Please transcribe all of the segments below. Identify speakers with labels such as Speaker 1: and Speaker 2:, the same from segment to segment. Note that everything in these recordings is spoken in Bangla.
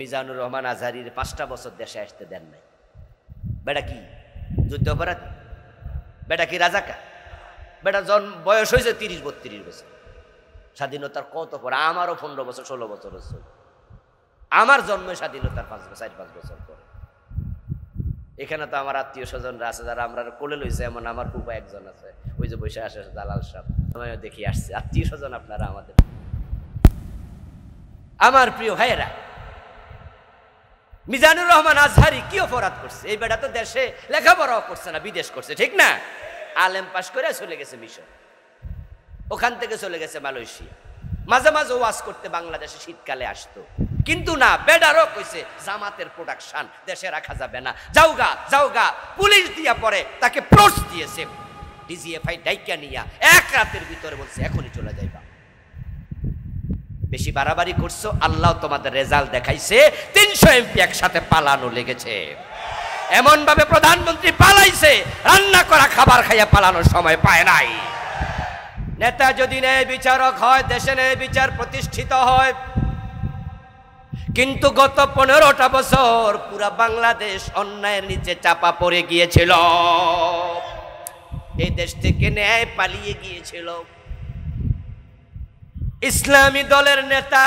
Speaker 1: মিজানুর রহমান আজহারির 5টা বছর দেশে আসতে দেন নাই। বেটা কি যুদ্ধ অপরাধী? বেটা কি রাজাকা? বেটা বয়স হয়েছে 30-32 বছর। স্বাধীনতার কত পর? আমারও 15 বছর 16 বছর হচ্ছে। আমার জন্মে স্বাধীনতার 4-5 বছর পরে। এখানে তো আমার আত্মীয় স্বজনরা আছে যারা আমরা কোলে লইছে, এমন আমার ফুপা একজন আছে, ওই যে বসে আসে দালাল সাহেব, আমিও দেখি আসছে। আত্মীয় স্বজন আপনারা আমাদের। আমার প্রিয় ভাইয়েরা, মিজানুর রহমান আজহারি কি অপরাধ করছে? এই বেটা তো দেশে লেখাপড়াও করছে না, বিদেশ করছে, ঠিক না? আলেম পাশ করে চলে গেছে মিশর, ওখান থেকে চলে গেছে মালয়েশিয়া। মাঝে মাঝে ওয়াজ করতে বাংলাদেশে শীতকালে আসতো, কিন্তু না, বেডারও কইছে জামাতের প্রোডাকশন দেশে রাখা যাবে না, যাওগা যাওগা। পুলিশ দিয়া পরে তাকে প্রোস দিয়েছে, ডিজিএফআই ডাইকা নিয়া 1 রাতের ভিতরে বলছে এখনই চলে যাইবা। বেশি বাড়াবাড়ি করছো, আল্লাহ তোমাদের রেজাল্ট দেখাইছে। 300 এমপি একসাথে পালানো লেগেছে। এমন ভাবে প্রধানমন্ত্রী পালাইছে, রান্না করা খাবার খাইয়া পালানোর সময় পায় নাই। নেতা যদি ন্যায় বিচারক হয়, দেশে ন্যায় বিচার প্রতিষ্ঠিত হয়। কিন্তু গত 15টা বছর পুরা বাংলাদেশ অন্যায়ের নিচে চাপা পড়ে গিয়েছিল। এই দেশ থেকে ন্যায় পালিয়ে গিয়েছিল। ইসলামী দলের নেতা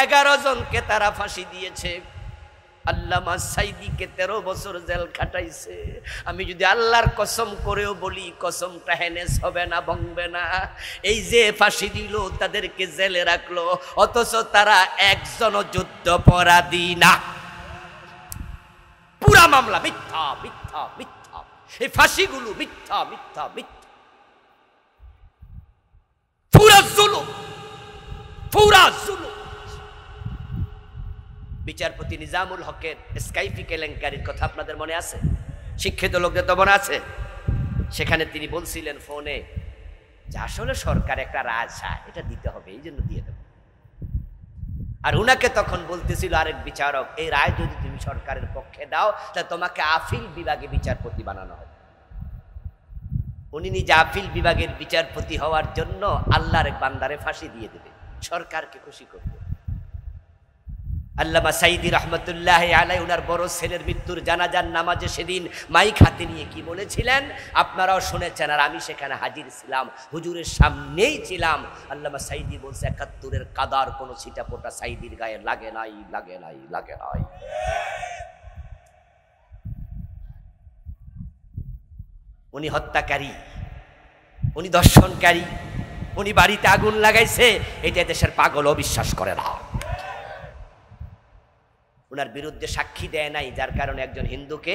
Speaker 1: 11 জনকে তারা ফাঁসি দিয়েছে। আল্লামা সাইদিকে 13 বছর জেল খাটাইছে। আমি যদি আল্লাহর কসম করেও বলি, কসমটা হেনেস হবে না, ভাঙবে না। এই যে ফাঁসি দিল, তাদেরকে জেলে রাখলো, অথচ তারা একজনও যুদ্ধাপরাধী না। পুরা মামলা মিথ্যা মিথ্যা মিথ্যা। এই ফাঁসিগুলো মিথ্যা মিথ্যা মিথ্যা। পুরা জুলুম, পুরা জুলুম। বিচারপতি নিজামুল হকের স্কাইপি কেলেঙ্কারির কথা আপনাদের মনে আছে? শিক্ষিত লোকদের তো মনে আছে। সেখানে তিনি বলছিলেন ফোনে যে আসলে সরকার একটা রায় চায়, এটা দিতে হবে, এই জন্য দিয়ে দেব। আর উনাকে তখন বলতেছিল আরেক বিচারক, এই রায় যদি তুমি সরকারের পক্ষে দাও, তাহলে তোমাকে আপিল বিভাগে বিচারপতি বানানো হবে। উনি নিজে আপিল বিভাগের বিচারপতি হওয়ার জন্য আল্লাহর এক বান্দারে ফাঁসি দিয়ে দেবে, সরকারকে খুশি করবে। আল্লামা সাইদি রহমতুল্লাহ আলাইহি উনার বড় ছেলের মৃত্যুর জানাজার নামাজে সেদিন মাইক হাতে নিয়ে কি বলেছিলেন আপনারাও শুনেছেন, আর আমি সেখানে হাজির ছিলাম, হুজুরের সামনেই ছিলাম। আল্লামা সাইদি বলছে 71-এর কাদার কোনো ছিটা পোটা সাইদির গায়ে লাগে নাই, লাগে নাই, লাগে নাই। উনি হত্যাকারী, উনি দর্শনকারী, উনি বাড়িতে আগুন লাগাইছে, এটা দেশের পাগল অবিশ্বাস করে না। উনার বিরুদ্ধে সাক্ষী দেয় নাই, যার কারণে একজন হিন্দুকে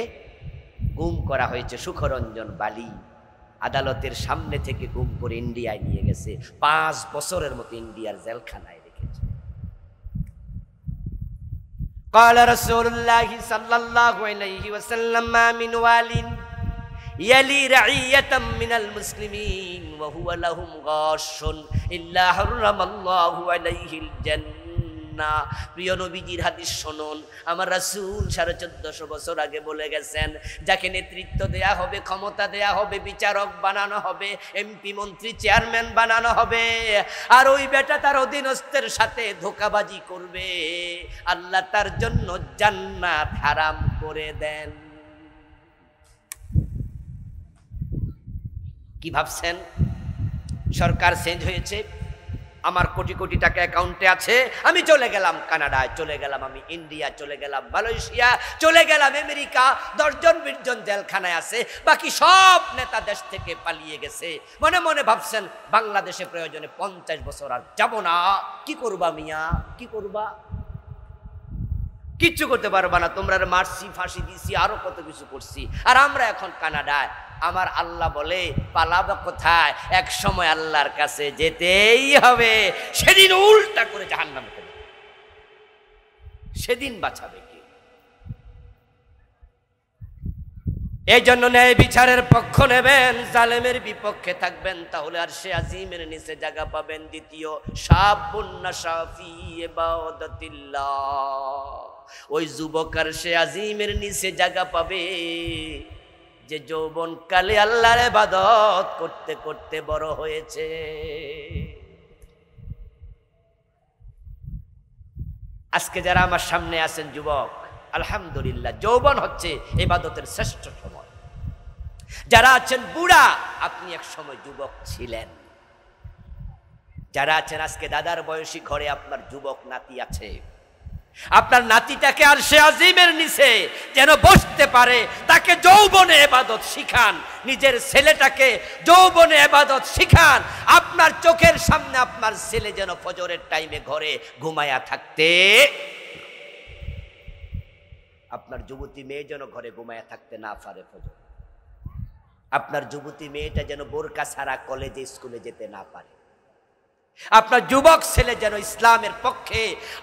Speaker 1: গুম করা হয়েছে, সুখরঞ্জন বালি। আদালতের সামনে থেকে গুম করে ইন্ডিয়ায় নিয়ে গেছে, 5 বছরের মতো ইন্ডিয়ার জেলখানায় রেখেছে। قال رسول الله صلى الله عليه وسلم ما من وال يلي رعية من المسلمين وهو لهم غاش إلا حرم الله عليه الجنة। প্রিয় নবীজির হাদিস শুনুন। আমার রাসূল 1450 বছর আগে বলে গেছেন, যাকে নেতৃত্ব দেয়া হবে, ক্ষমতা দেয়া হবে, বিচারক বানানো হবে, এমপি মন্ত্রী চেয়ারম্যান বানানো হবে, আর ওই বেটা তার অধীনস্থের সাথে ধোঁকাবাজি করবে, আল্লাহ তার জন্য জান্নাত হারাম করে দেন। কি ভাবছেন সরকার চেঞ্জ হয়েছে, আমার কোটি কোটি টাকা অ্যাকাউন্টে আছে, আমি চলে গেলাম কানাডায়, চলে গেলাম আমি ইন্ডিয়া, চলে গেলাম মালয়েশিয়া, চলে গেলাম আমেরিকা, 10 জন 20 জন জেলখানায় আছে, বাকি সব নেতা দেশ থেকে পালিয়ে গেছে। মনে মনে ভাবছেন বাংলাদেশে প্রয়োজনে 50 বছর আর যাব না। কি করবা মিয়া, কি করবা? কিচ্ছু করতে পারবা না। তোমরা মারছি, ফাঁসি দিছি, আরো কত কিছু করছি, আর আমরা এখন কানাডায়। আমার আল্লাহ বলে পালাবা কোথায়? এক সময় আল্লাহর কাছে যেতেই হবে, সেদিন উল্টা করে জাহান্নামে ফেলবে, সেদিন বাঁচাবে কে? এই জন্য ন্যায় বিচারের পক্ষ নেবেন, জালেমের বিপক্ষে থাকবেন, তাহলে আর সে আজিমের নিচে জায়গা পাবেন। দ্বিতীয়, শাবুন নাশা ফি ইবাদাতিল্লাহ, ওই যুবক আর সে আজিমের নিচে জায়গা পাবে যে যৌবন কালে আল্লাহর ইবাদত করতে করতে বড় হয়েছে। আজকে যারা আমার সামনে আছেন যুবক, আলহামদুলিল্লাহ, যৌবন হচ্ছে ইবাদতের শ্রেষ্ঠ সময়। যারা আছেন বুড়া, আপনি এক সময় যুবক ছিলেন। যারা আছেন আজকে দাদার বয়সী, ঘরে আপনার যুবক নাতি আছে। আপনার নাতিটাকে আরশে আজিমের নিচে যেন বসতে পারে, তাকে যৌবনে ইবাদত শিখান। নিজের ছেলেটাকে যৌবনে ইবাদত শিখান। আপনার চোখের সামনে আপনার ছেলে যেন ফজরের টাইমে ঘরে ঘুমায়া থাকতে, আপনার যুবতী মেয়ে যেন ঘরে ঘুমায়া থাকতে না পারে ফজর। আপনার যুবতী মেয়েটা যেন বোরকা ছাড়া কলেজে স্কুলে যেতে না পারে। আপনার যুবক ছেলে যেন ইসলামের পক্ষে,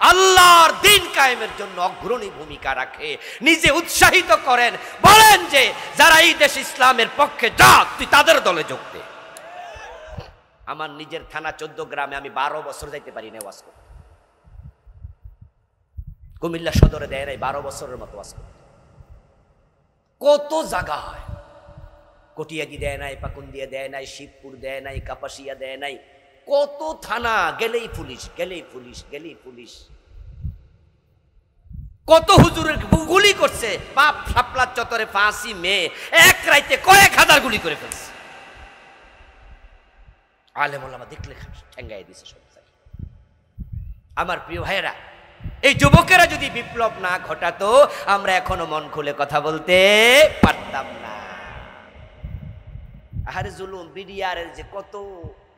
Speaker 1: আল্লাহর দ্বীন কায়েমের জন্য অগ্রণী ভূমিকা রাখে। নিজে উৎসাহিত করেন, বলেন যে যারা এই দেশ ইসলামের পক্ষে, যা তুই তাদের দলে যোগ দে। আমার নিজের থানা 14 গ্রামে আমি 12 বছর যাইতে পারি না ওয়াজ করতে। কুমিল্লা সদরে দেয় নাই 12 বছরের মতো ওয়াজ করতে। কত জায়গায়, কটিয়াদি দেয় নাই, পাকুন্দিয়া দেয় নাই, শিবপুর দেয় নাই, কাপাসিয়া দেয় নাই, কত থানা গেলেই পুলিশ, গেলেই পুলিশ, গেলেই পুলিশ। কত হুজুরের গুলি করছে, বাপ শাপলার চত্বরে ফাঁসি মেয়ে এক রাইতে কয়েক হাজার গুলি করে ফেলছে। আলেম ওলামা দেখলে ঠেঙ্গাই দিছে সব জায়গায়। আমার প্রিয় ভাইয়েরা, এই যুবকেরা যদি বিপ্লব না ঘটাতো, আমরা এখনো মন খুলে কথা বলতে পারতাম না। আরে জুলুম, বিডিআরের যে কত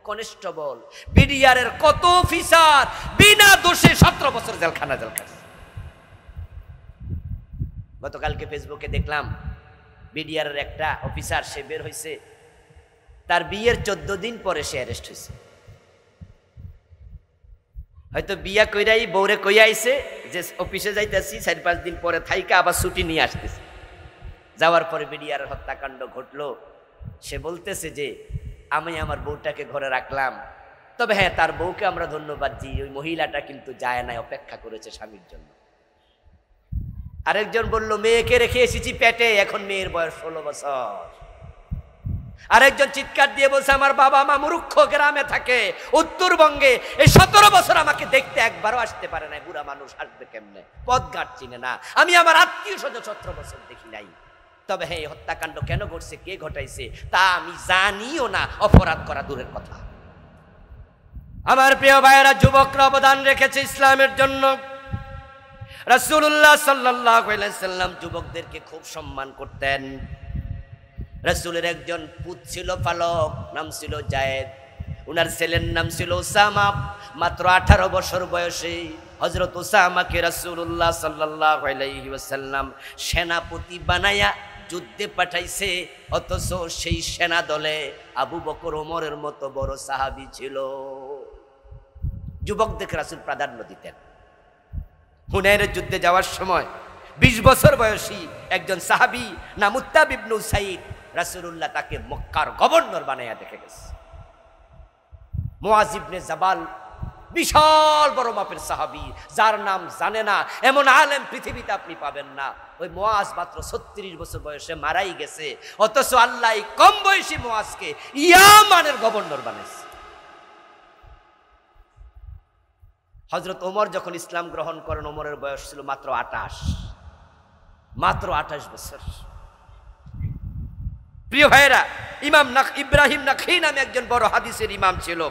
Speaker 1: কনস্টেবল, বিডিআরের কত অফিসার বিনা দোষে 17 বছর জেলখানা জেলখানা। গতকালকে ফেসবুকে দেখলাম বিডিআরের একটা অফিসার, সে বের হয়েছে, তার বিয়ের 14 দিন পরে সে অ্যারেস্ট হয়েছে। হয়তো বিয়া কইরাই বউরে কইয়া আইছে যে অফিসে যাইতেছি, 4-5 দিন পরে থাইকা আবার ছুটি নিয়ে আসতেছে। যাওয়ার পরে বিডিআরের হত্যাকাণ্ড ঘটলো। সে বলতেছে যে আমি আমার বউটাকে ঘরে রাখলাম, তবে হ্যাঁ তার বউকে আমরা ধন্যবাদ দিই, ওই মহিলাটা কিন্তু যায় নাই, অপেক্ষা করেছে স্বামীর জন্য। আরেকজন বলল মেয়েকে রেখে এসেছি পেটে, এখন মেয়ের বয়স 16 বছর। আরেকজন চিৎকার দিয়ে বলছে আমার বাবা মা মূর্খ, গ্রামে থাকে উত্তরবঙ্গে, এই 17 বছর আমাকে দেখতে একবারও আসতে পারে না, বুড়া মানুষ আসবে কেমনে, পথঘাট চিনে না, আমি আমার আত্মীয় স্বজন 17 বছর দেখি নাই। তবে হ্যাঁ, এই হত্যাকাণ্ড কেন ঘটছে, কে ঘটাইছে তা আমি জানিও না, অপরাধ করা দূরের কথা। আমার প্রিয় ভাইয়েরা, যুবকরা অবদান রেখেছে ইসলামের জন্য। রাসূলুল্লাহ সাল্লাল্লাহু আলাইহি ওয়াসাল্লাম যুবকদেরকে খুব সম্মান করতেন। রাসূলের একজন পুত্র ছিল পালক, নাম ছিল জায়েদ। উনার ছেলের নাম ছিল উসামা। মাত্র 18 বছর বয়সে হযরত উসামাকে রাসূলুল্লাহ সাল্লাল্লাহু আলাইহি ওয়াসাল্লাম সেনাপতি বানায়া যুদ্ধে পাঠাইছে। অথচ সেই সেনা দলে আবু বকর ওমরের মতো বড় সাহাবী ছিল। যুবকদেরকে রাসূল প্রাধান্য দিতেন। হুনাইনের যুদ্ধে যাওয়ার সময় 20 বছর বয়সী একজন সাহাবী নাম মুত্তাব ইবনে উসাইদ, রাসূলুল্লাহ তাকে মক্কার গভর্নর বানায়া দেখে গেছে। মুআজ ইবনে জাবাল বিশাল বড় মাপের সাহাবী, যার নাম জানে না এমন আলেম পৃথিবীতে আপনি পাবেন না। ওই মুআজ মাত্র 36 বছর বয়সে মারাই গেছে, অথচ আল্লাহ কম বয়সী মুআজকে ইয়ামানের গভর্নর বানাইছে। হযরত ওমর যখন ইসলাম গ্রহণ করেন, ওমরের বয়স ছিল মাত্র 28 বছর। প্রিয় ভাইয়েরা, ইমাম ইব্রাহিম নাখী নামে একজন বড় হাদিসের ইমাম ছিল।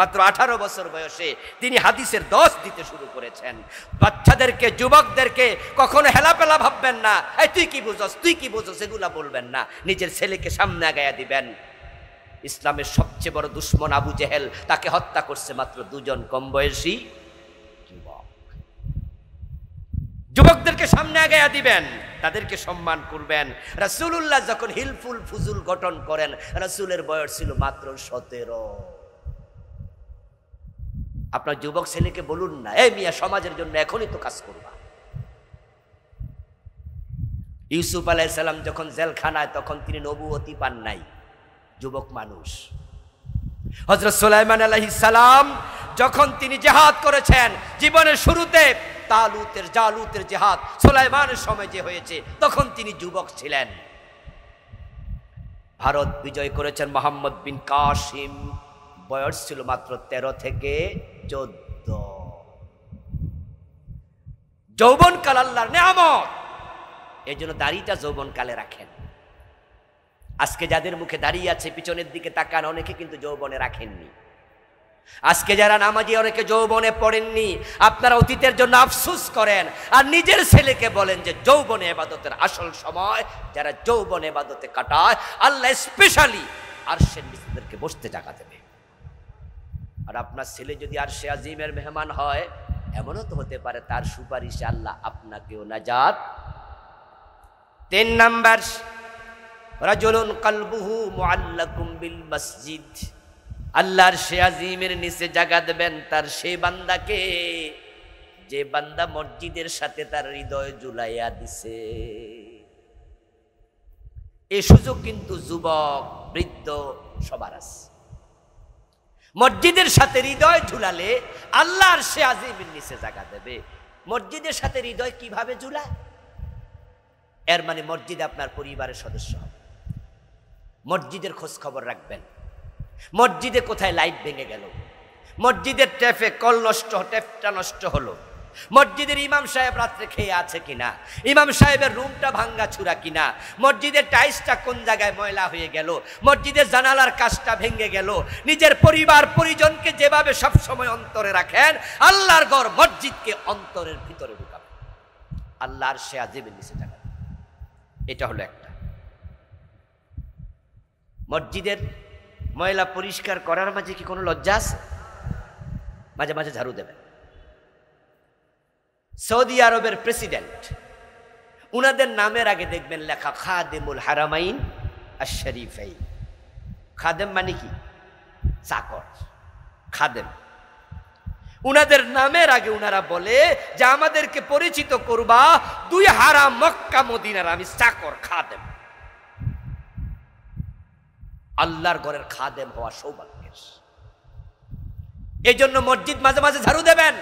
Speaker 1: মাত্র 18 বছর বয়সে তিনি হাদিসের 10 দিতে শুরু করেছেন। বাচ্চাদেরকে, যুবকদেরকে কখনো হেলাপেলা ভাববেন না, এই তুই কি বুঝছস, তুই কি বুঝছস, এগুলা বলবেন না। নিজের ছেলেকে সামনে আগায়া দিবেন। ইসলামের সবচেয়ে বড় দুশ্মন আবু জেহেল, তাকে হত্যা করছে মাত্র 2 জন কম বয়সী যুবক। যুবকদেরকে সামনে আগায়া দিবেন, তাদেরকে সম্মান করবেন। রাসূলুল্লাহ যখন হিলফুল ফুজুল গঠন করেন, রাসূলের বয়স ছিল মাত্র 17। আপনার যুবক ছেলেকে বলুন না, এই মিয়া সমাজের জন্য এখনই তো কাজ করবা। ইউসুফ আলাইহিস সালাম যখন জেলখানায়, তখন তিনি নবুয়তি পান নাই, যুবক মানুষ। হযরত সুলাইমান আলাইহিস সালাম যখন তিনি জিহাদ করেছেন জীবনের শুরুতে, জালুতের জিহাদ সুলাইমানের সময় যে হয়েছে, তখন তিনি যুবক ছিলেন। ভারত বিজয় করেছেন মোহাম্মদ বিন কাসিম, বয়স ছিল মাত্র 13 থেকে 14। যৌবনকাল আল্লাহর নেয়ামত, এই জন্য দাড়িটা যৌবনকালে রাখেন। আজকে যাদের মুখে দাঁড়িয়ে আছে পিছনের দিকে তাকান, অনেকে কিন্তু যৌবনে রাখেননি। আজকে যারা নামাজি অনেকে যৌবনে পড়েননি, আপনারা অতীতের জন্য আফসোস করেন আর নিজের ছেলেকে বলেন যে যৌবনে ইবাদতের আসল সময়। যারা যৌবনে ইবাদতে কাটায় আল্লাহ স্পেশালি আরশের নিচে বসতে জায়গা দেবে। আর আপনার ছেলে যদি আরশে আজিমের মেহমান হয়, এমনও তো হতে পারে তার সুপারিশে আল্লাহ আপনাকেও নাজাত। 3 নাম্বার, রাজুলুন কলবুহু মুআল্লাকুম বিল মসজিদ। আল্লাহর আরশে আজিমের নিচে জায়গা দেবেন তার সেই বান্দাকে যে বান্দা মসজিদের সাথে তার হৃদয় জুলাইয়া দিছে। এই সুযোগ কিন্তু যুবক বৃদ্ধ সবার আছে। মসজিদের সাথে হৃদয় ঝুলালে আল্লাহ আরশে আজিমের নিচে জায়গা দেবে। মসজিদের সাথে হৃদয় কিভাবে ঝুলায়? এর মানে মসজিদে আপনার পরিবারের সদস্য হবে, মসজিদের খোঁজ খবর রাখবেন। মসজিদে কোথায় লাইট ভেঙে গেল, মসজিদের ট্যাপে কল নষ্ট, ট্যাপটা নষ্ট হলো, মসজিদের ইমাম সাহেব রাত্রে খেয়ে আছে কিনা, ইমাম সাহেবের রুমটা ভাঙ্গা ছুরা কিনা, মসজিদের টাইলসটা কোন জায়গায় ময়লা হয়ে গেল, মসজিদের জানালার কাজটা ভেঙে গেল। নিজের পরিবার পরিজনকে যেভাবে সবসময় অন্তরে রাখেন, আল্লাহর ঘর মসজিদকে অন্তরের ভিতরে ঢুকাবেন। আল্লাহর আরশে আজিমের নিচে জায়গা। এটা হলো একটা। মসজিদের ময়লা পরিষ্কার করার মাঝে কি কোনো লজ্জা আছে? মাঝে মাঝে ঝাড়ু দেবেন। সৌদি আরবের প্রেসিডেন্ট, উনাদের নামের আগে দেখবেন লেখা খাদেমুল হারামাইন আশ-শরীফাইন। খাদেম মানে কি? চাকর, খাদেম। উনাদের নামের আগে উনারা বলে যে আমাদেরকে পরিচিত করবা 2 হারাম মক্কা মদিনার আমি চাকর, খাদেম। আল্লাহর ঘরের খাদেম হওয়া সৌভাগ্যের। এই জন্য মসজিদ মাঝে মাঝে ঝাড়ু দেবেন।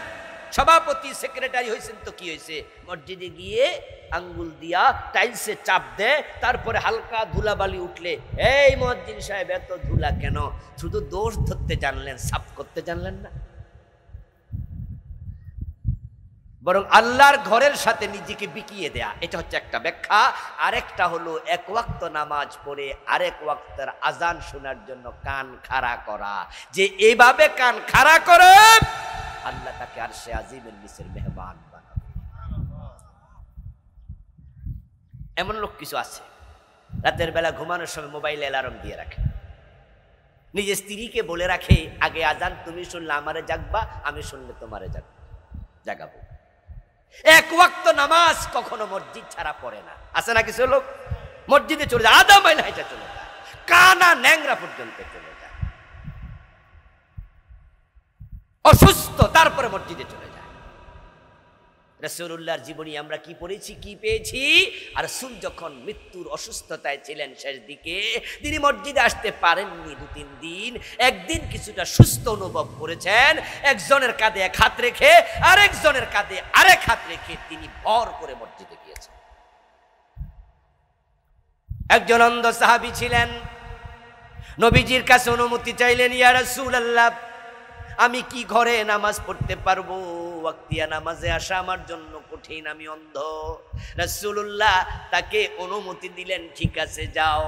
Speaker 1: সভাপতি সেক্রেটারি হয়েছেন তো কি হয়েছে, মসজিদে গিয়ে আঙ্গুল দিয়া টাইলসে চাপ দেয়, তারপরে হালকা ধুলাবালি উঠলে এই মুয়াজ্জিন সাহেব এত ধুলা কেন? শুধু দোষ ধরতে জানলেন, সাফ করতে জানলেন না। বরং আল্লাহর ঘরের সাথে নিজেকে বিকিয়ে দেয়া, এটা হচ্ছে একটা ব্যাখ্যা। আরেকটা হলো 1 ওয়াক্ত নামাজ পড়ে আরেক ওয়াক্তের আজান শোনার জন্য কান খাড়া করা। যে এইভাবে কান খাড়া করে আল্লাহ তাকে আরশে আজিমের নিচের মেহমান বানাবে। এমন লোক কিছু আছে রাতের বেলা ঘুমানোর সময় মোবাইলে অ্যালার্ম দিয়ে রাখে, নিজের স্ত্রীকে বলে রাখে আগে আজান তুমি শুনলে আমারে জাগবা, আমি শুনলে তোমারে জাগাবো। 1 ওয়াক্ত নামাজ কখনো মসজিদ ছাড়া পড়ে না। আছে না কিছু লোক মসজিদে চলে যায়, আধা মাইল হাইটা চলে যায়, কানা ন্যাংরা পর্যন্ত চলে যায়, অসুস্থ, তারপরে মসজিদে চলে যায়। রাসূলুল্লাহর জীবনী আমরা কি পড়েছি, কি পেয়েছি? আর রাসূল যখন মৃত্যুর অসুস্থতায় ছিলেন শেষ দিকে, তিনি মসজিদে আসতে পারেননি 2-3 দিন। একদিন কিছুটা সুস্থ অনুভব করেছেন, একজনের কাঁধে 1 হাত রেখে আরেকজনের কাঁধে আরেক হাত রেখে তিনি ভর করে মসজিদে গিয়েছেন। একজন অন্ধ সাহাবী ছিলেন, নবীজির কাছে অনুমতি চাইলেন, ইয়া রাসূলুল্লাহ আমি কি ঘরে নামাজ পড়তে পারবো? ওয়াক্তিয়া নামাজে আসা আমার জন্য কঠিন, আমি অন্ধ। রাসূলুল্লাহ তাকে অনুমতি দিলেন, ঠিক আছে যাও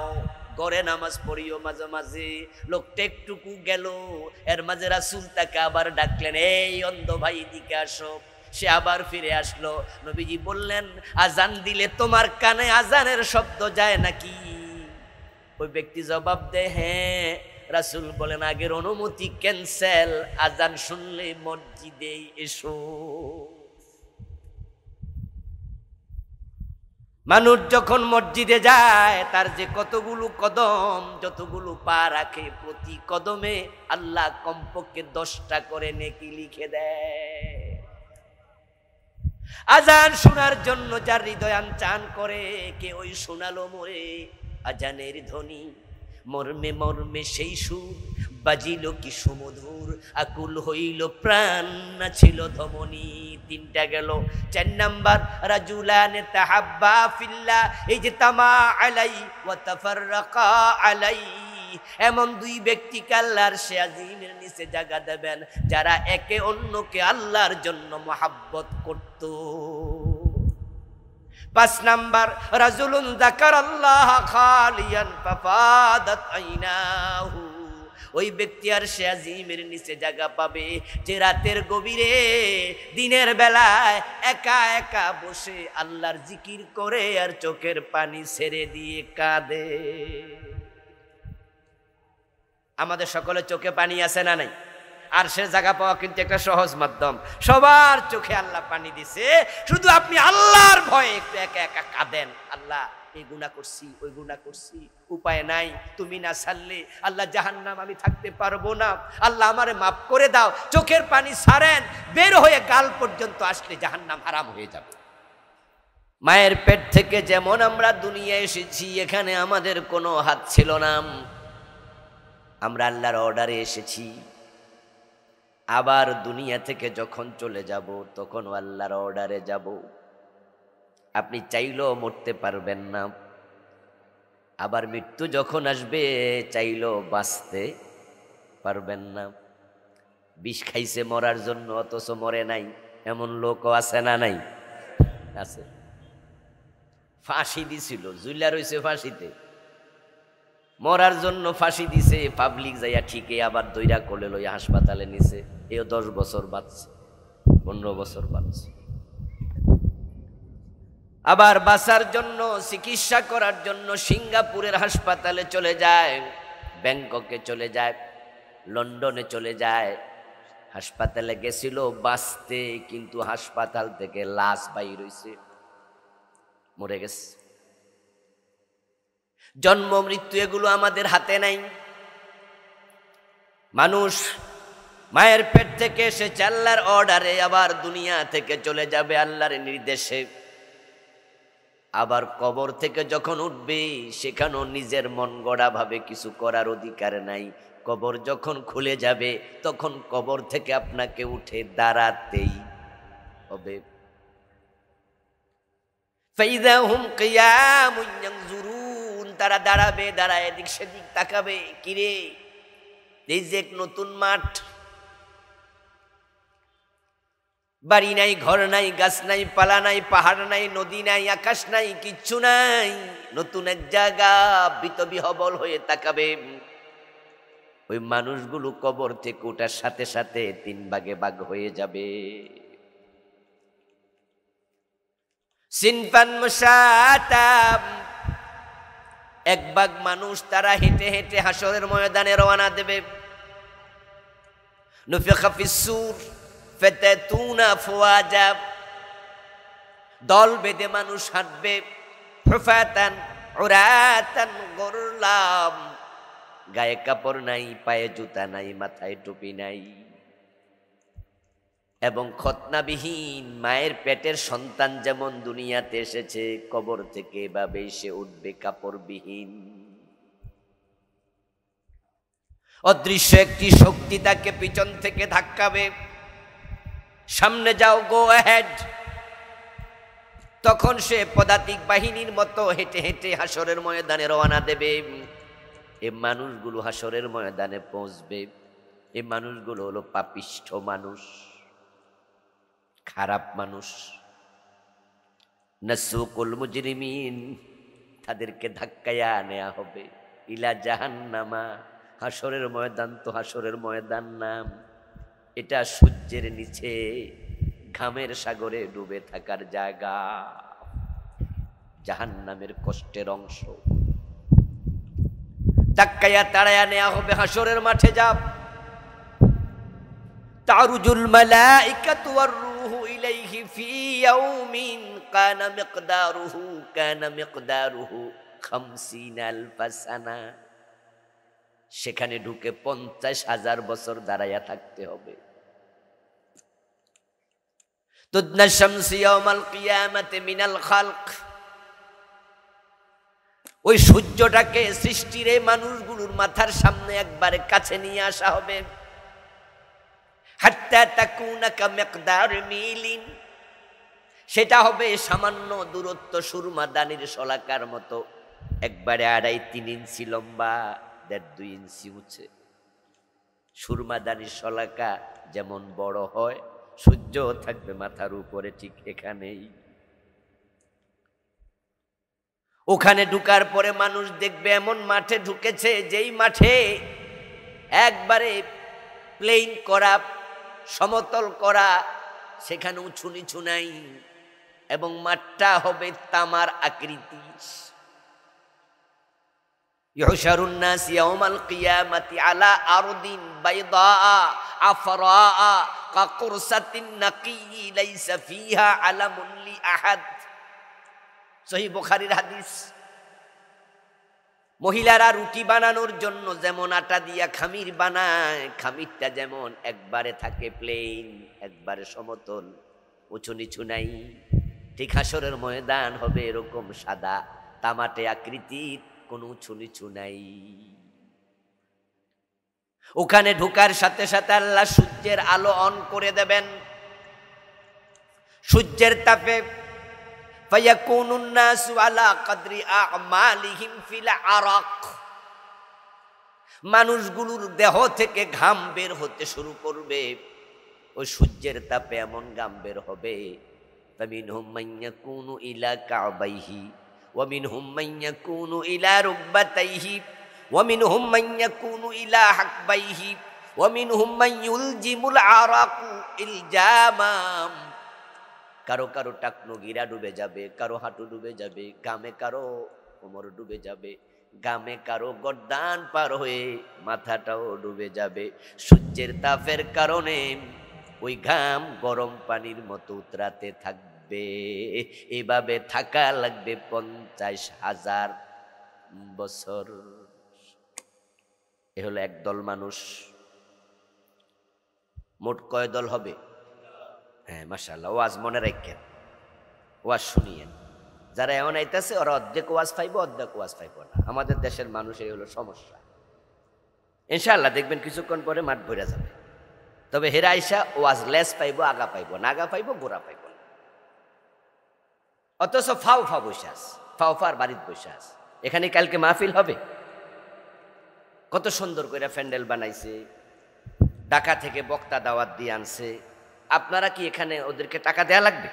Speaker 1: ঘরে নামাজ পড়িও মাঝে মাঝে। লোকটা একটুকু গেল, এর মাঝে রাসূল তাকে আবার ডাকলেন, এই অন্ধ ভাই দিকে আসো। সে আবার ফিরে আসলো। নবীজি বললেন, আজান দিলে তোমার কানে আজানের শব্দ যায় নাকি? ওই ব্যক্তি জবাব দেয়, হ্যাঁ। রাসূল বলেন, আগের অনুমতি ক্যান্সেল, আজান শুনলে মসজিদে এসো। মানুষ যখন মসজিদে যায় তার যে কতগুলো কদম, যতগুলো পা রাখে, প্রতি কদমে আল্লাহ কমপক্ষে 10টা করে নেকি লিখে দেয়। আজান শোনার জন্য যার হৃদয় আনচান করে, কে ওই শোনালো মোরে আজানের ধ্বনি, মর্মে মর্মে সেই সুর বাজিল কি সুমধুর, আকুল হইল প্রাণ ছিল ধমনী। 3টা গেল। 4 নাম্বার, রাজুলানে তাহাব্বা ফিল্লাহ, এই যে তামা আলাই ওয়া তাফাররাকা আলাই, এমন 2 ব্যক্তিকে আল্লাহর আরশে আজিমের নিচে জায়গা দেবেন যারা একে অন্যকে আল্লাহর জন্য মহব্বত করত। 5 নাম্বার, রাজুলুন যাকারাল্লাহ খালিয়ান ফাফাদাত আইনাহু, ওই ব্যক্তি আর সে আজিমের নিচে জায়গা পাবে যে রাতের গভীরে দিনের বেলায় একা একা বসে আল্লাহর জিকির করে আর চোখের পানি ছেড়ে দিয়ে কাঁদে। আমাদের সকলের চোখে পানি আছে না নাই? আর সে জায়গা পাওয়া কিন্তু একটা সহজ মাধ্যম। সবার চোখে আল্লাহ পানি দিছে, শুধু আপনি আল্লাহর ভয়ে একটু একা একা কাঁদেন, আল্লাহ এই গুনাহ করছি, ওই গুনাহ করছি, উপায় নাই, তুমি না ছাড়লে আল্লাহ জাহান্নাম আমি থাকতে পারবো না, আল্লাহ আমারে মাফ করে দাও। চোখের পানি ছাড়েন, বের হয়ে গাল পর্যন্ত আসলে জাহান্নাম হারাম হয়ে যাবে। মায়ের পেট থেকে যেমন আমরা দুনিয়ায় এসেছি, এখানে আমাদের কোনো হাত ছিল না, আমরা আল্লাহর অর্ডারে এসেছি। আবার দুনিয়া থেকে যখন চলে যাব তখন আল্লাহর অর্ডারে যাব। আপনি চাইলেও মরতে পারবেন না, আবার মৃত্যু যখন আসবে চাইলেও বাঁচতে পারবেন না। বিষ খাইছে মরার জন্য অথচ মরে নাই, এমন লোকও আছে না নাই? আছে। ফাঁসি দিছিল, জুইলা রইছে ফাঁসিতে, মরার জন্য ফাঁসি দিছে, পাবলিক যাইয়া ঠিকই আবার দইরা কোলে লইয়া হাসপাতালে নিছে, এও 10 বছর বাঁচছে, 15 বছর বাঁচছে। আবার বাঁচার জন্য চিকিৎসা করার জন্য সিঙ্গাপুরের হাসপাতালে চলে যায়, ব্যাংককে চলে যায়, লন্ডনে চলে যায়। হাসপাতালে গেছিল বাঁচতে, কিন্তু হাসপাতাল থেকে লাশ বাইর হইছে, মরে গেছে। জন্ম মৃত্যু এগুলো আমাদের হাতে নাই। মানুষ মায়ের পেট থেকে এসেছে আল্লাহর অর্ডারে, আবার দুনিয়া থেকে চলে যাবে আল্লাহর নির্দেশে। আবার কবর থেকে যখন উঠবে সেখানেও নিজের মন গড়া ভাবে কিছু করার অধিকার নাই। কবর যখন খুলে যাবে তখন কবর থেকে আপনাকে উঠে দাঁড়াতেই হবে। ফাইযা হুম কিয়ামুন ইয়ানজুরুন, তারা দাঁড়াবে, দাঁড়ায় এদিক সেদিক তাকাবে, কিরে এই যে এক নতুন মাঠ, বাড়ি নাই, ঘর নাই, গাছ নাই, পালা নাই, পাহাড় নাই, নদী নাই, আকাশ নাই, কিচ্ছু নাই, নতুন এক জায়গা, বিতবিহবল হয়ে তাকাবে। ওই মানুষগুলো কবর থেকে ওঠার সাথে সাথে 3 ভাগে ভাগ হয়ে যাবে। সিনফান মুশাতাম, 1 ভাগ মানুষ তারা হেঁটে হেঁটে হাসরের ময়দানে রওনা দেবে। নুফিখা ফিস-সূর ফাতাতুনা ফুয়াজা, দল বেঁধে মানুষ হাঁটবে। হুফাতান উরাতান গুরলাম, গায়ে কাপড় নাই, পায়ে জুতা নাই, মাথায় টুপি নাই, এবং খতনাবিহীন। মায়ের পেটের সন্তান যেমন দুনিয়াতে এসেছে, কবর থেকে এভাবে সে উঠবে কাপড়বিহীন। অদৃশ্য একটি শক্তি তাকে পিছন থেকে ধাক্কাবে, সামনে যাও, গো অ্যাহেড। তখন সে পদাতিক বাহিনীর মতো হেঁটে হেঁটে হাসরের ময়দানে রওনা দেবে। এই মানুষগুলো হাসরের ময়দানে পৌঁছবে। এই মানুষগুলো হলো পাপিষ্ঠ মানুষ, খারাপ মানুষ। নাসুকুল মুজরিমিন, তাদেরকে ধাক্কায়া নেওয়া হবে ইলা জাহান্নামা। হাসরের ময়দান তো হাসরের ময়দান নাম, এটা সূর্যের নিচে ঘামের সাগরে ডুবে থাকার জায়গা, জাহান্নামের কষ্টের অংশ। ধাক্কায়া তাড়ায়া নেওয়া হবে হাসরের মাঠে। যাব তারুজুল মালাইকাতু ওয়ার রূহু ইলাইহি ফি ইয়াউমিন কানা মিকদারুহু 50 আলফ সানা। সেখানে ঢুকে 50,000 বছর দাঁড়াইয়া থাকতে হবে। তুদনা শামসি ইয়াউমাল কিয়ামাতি মিনাল খালক, ওই সূর্যটাকে সৃষ্টির এই মানুষগুলোর মাথার সামনে একবারে কাছে নিয়ে আসা হবে। হাত্তা তাকুনা কামিকদার মিলিন, সেটা হবে সামান্য দূরত্ব সুরমা দানির শলাকার মতো, একবারে 2.5-3 ইঞ্চি লম্বা, 1.5-2 ইঞ্চি উঁচে। সুরমা দানির শলাকা যেমন বড় হয়, সূর্য থাকবে মাথার উপরে ঠিক এখানেই। ওখানে ঢুকার পরে মানুষ দেখবে এমন মাঠে ঢুকেছে যেই মাঠে একবারে প্লেন করা, সমতল করা, সেখানে উঁচু নিচু নাই, এবং মাঠটা হবে তামার আকৃতি। ইউহশারুন নাস ইয়াউমাল কিয়ামাতি আলা আরদিন বাইদা আফরা কাকুরসাতিন নাকিয়্যি লাইসা ফিহা আলামুন লিআহাদ। সহিহ বুখারীর হাদিস। মহিলারা রুটি বানানোর জন্য যেমন আটা দিয়া খামির বানায়, খামিরটা যেমন একবারে থাকে প্লেন, একবারে সমতল, উঁচু নিচু নাই, ঠিক হাসরের ময়দান হবে এরকম সাদা তামাটে আকৃতির, কোনো উঁচু নিচু নাই। ওখানে ঢোকার সাথে সাথে আল্লাহ সূর্যের আলো অন করে দেবেন। সূর্যের তাপে ফায়াকুনুন নাসু আলা কদরি আমালিহিম ফিল আরাক, মানুষগুলোর দেহ থেকে ঘাম বের হতে শুরু করবে। ওই সূর্যের তাপে এমন ঘাম বের হবে, ফামিনহুম মান ইয়াকুনু ইলা কাবাইহি ওয়া মিনহুম মান ইয়াকুনু ইলা রুকবাতাইহি ওয়া মিনহুম মান ইয়াকুনু ইলা হাকবাইহি ওয়া মিনহুম মান ইউলজিমুল আরাকু ইলজামাম। কারো কারো টাকনো গিরা ডুবে যাবে, কারো হাঁটু ডুবে যাবে, গামে কারো কোমর ডুবে যাবে, গামে কারো গর্দান পার হয়ে মাথাটাও ডুবে যাবে। সূর্যের তাপের কারণে ওই ঘাম গরম পানির মতো উতরাতে থাকবে। এভাবে থাকা লাগবে 50,000 বছর। এ হলো একদল মানুষ। মোট কয় দল হবে? হ্যাঁ, মাশাআল্লাহ। ওয়াজ মনে রাখেন, ওয়াজ শুনিয়েন। যারা এমন আইতাছে ওরা অর্ধেক ওয়াজ পাইব, অর্ধেক ওয়াজ পাইব না। আমাদের দেশের মানুষ এই হলো সমস্যা। ইনশাআল্লাহ দেখবেন কিছুক্ষণ পরে মাঠ ভরে যাবে। তবে হেরা আইসা ওয়াজ লেস পাইব, আগা পাইব না, আগা পাইব গোড়া পাইব না। অথচ ফাও ফা বসে আস, ফাও ফার বাড়িতে বসে আস। এখানে কালকে মাহফিল হবে, কত সুন্দর করে প্যান্ডেল বানাইছে, ঢাকা থেকে বক্তা দাওয়াত দিয়ে আনছে। আপনারা কি এখানে ওদেরকে টাকা দেয়া লাগবে?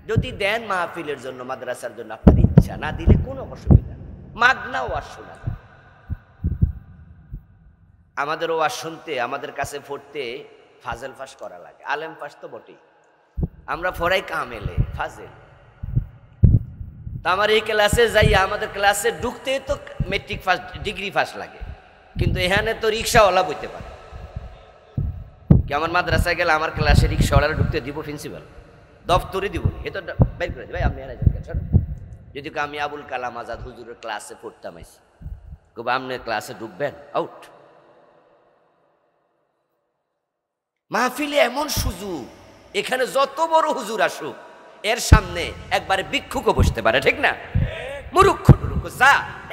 Speaker 1: যদি দেন মাহফিলের জন্য, মাদ্রাসার জন্য, আপনার ইচ্ছা, না দিলে কোনো অসুবিধা, মাগনা ওয়াজ শোনা যায়। আমাদের ওয়াজ শুনতে, আমাদের কাছে পড়তে ফাজেল ফাঁস করা লাগে। আলেম ফাঁস তো বটেই, আমরা ফরাই কামেলে ফাজেল। তা আমার এই ক্লাসে যাই, আমাদের ক্লাসে ঢুকতে তো মেট্রিক ফার্স্ট, ডিগ্রি ফার্স্ট লাগে, কিন্তু এখানে তো রিক্সাওয়ালা বইতে পারে। কি আমার মাদ্রাসায় গেলে আমার ক্লাসে রিক্সাওয়ালা ঢুকতে দিব প্রিন্সিপাল? দফতরে দিব, এ তো বের করে দিই, ভাই আপনি যদি আমি আবুল কালাম আজাদ হুজুরের ক্লাসে পড়তাম, আইসি কবে আপনি ক্লাসে ঢুকবেন, আউট। মাহফিলে এমন সুযোগ, এখানে যত বড় হুজুর আসুক এর সামনে একবারে ভিক্ষুকও বসতে পারে, ঠিক না? মুরুক্ষ টুরুক্ষ যা,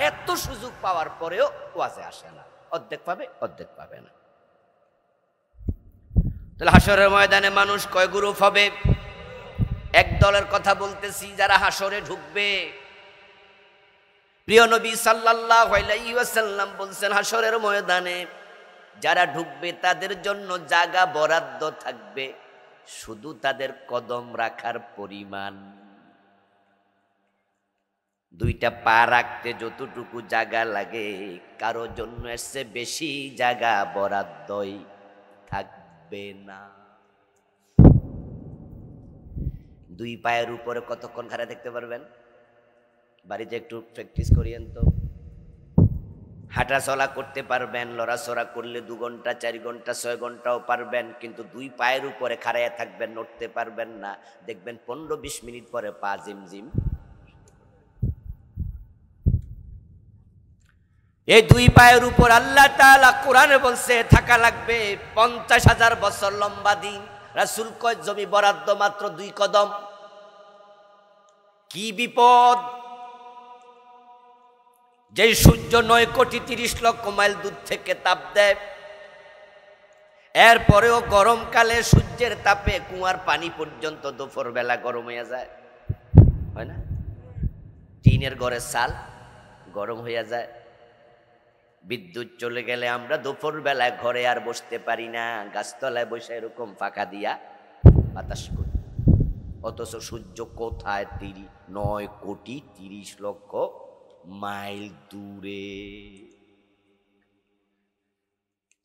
Speaker 1: এত সুযোগ পাওয়ার পরেও ওয়াজে আসে না, অর্ধেক পাবে অর্ধেক পাবে না। তাহলে হাসরের ময়দানে মানুষ কয় গ্রুপ হবে? এক দলের কথা বলতেছি, যারা হাসরে ঢুকবে। প্রিয় নবী সাল্লাল্লাহু আলাইহি ওয়াসাল্লাম বলছেন, হাসরের ময়দানে যারা ঢুকবে তাদের জন্য জায়গা বরাদ্দ থাকবে, শুধু তাদের কদম রাখার পরিমাণ। দুইটা পা রাখতে যতটুকু জায়গা লাগে, কারো জন্য এসে বেশি জায়গা বরাদ্দই থাকবে না। দুই পায়ের উপরে কতক্ষণ খাড়া দেখতে পারবেন? বাড়িতে একটু প্র্যাকটিস করিয়েন তো। হাঁটা চলা করতে পারবেন, লড়াচড়া করলে 2 ঘন্টা 4 ঘন্টা 6 ঘন্টাও পারবেন, কিন্তু দুই পায়ের উপরে খাড়াইয়া থাকবেন, নড়তে পারবেন না। দেখবেন 15-20 মিনিট পরে পা জিমজিম। এই দুই পায়ের উপর আল্লাহ তাআলা কোরআনে বলছে থাকা লাগবে 50,000 বছর লম্বা দিন। রাসূল কয় জমি বরাদ্দ মাত্র 2 কদম। কি বিপদ! যে সূর্য 9,30,00,000 মাইল দূর থেকে তাপ দেয়, এরপরেও গরমকালে সূর্যের তাপে কুয়ার পানি পর্যন্ত দুপুর বেলা গরম হয়ে যায়, হয় না? টিনের ঘরের চাল গরম হয়ে যায়। বিদ্যুৎ চলে গেলে আমরা দুপুর বেলায় ঘরে আর বসতে পারি না, গাছতলায় বসে এরকম ফাঁকা দিয়া বাতাস করি। অথচ সূর্য কোথায়? 9,30,00,000 মাইল দূরে।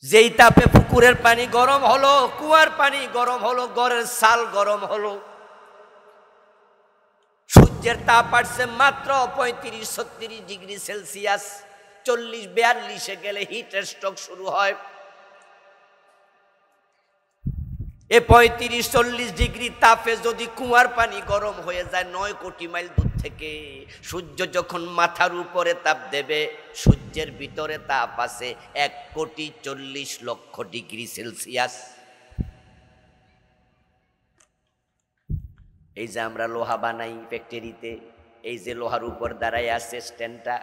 Speaker 1: যেই তাপে পুকুরের পানি গরম হলো, কুয়ার পানি গরম হলো, ঘরের চাল গরম হলো, সূর্যের তাপ আসছে মাত্র 35-36 ডিগ্রি সেলসিয়াস। 40-42 গেলে হিট স্ট্রোক শুরু হয়। এই 35-40 ডিগ্রি তাপে যদি কুয়ার পানি গরম হয়ে যায় 9 কোটি মাইল দূর থেকে, সূর্য যখন মাথার উপরে তাপ দেবে, সূর্যের ভিতরে তাপ আছে 1,40,00,000 ডিগ্রি সেলসিয়াস। এই যে আমরা লোহা বানাই ফ্যাক্টরিতে, এই যে লোহার উপর দাঁড়ায় আছে স্ট্যান্ডটা,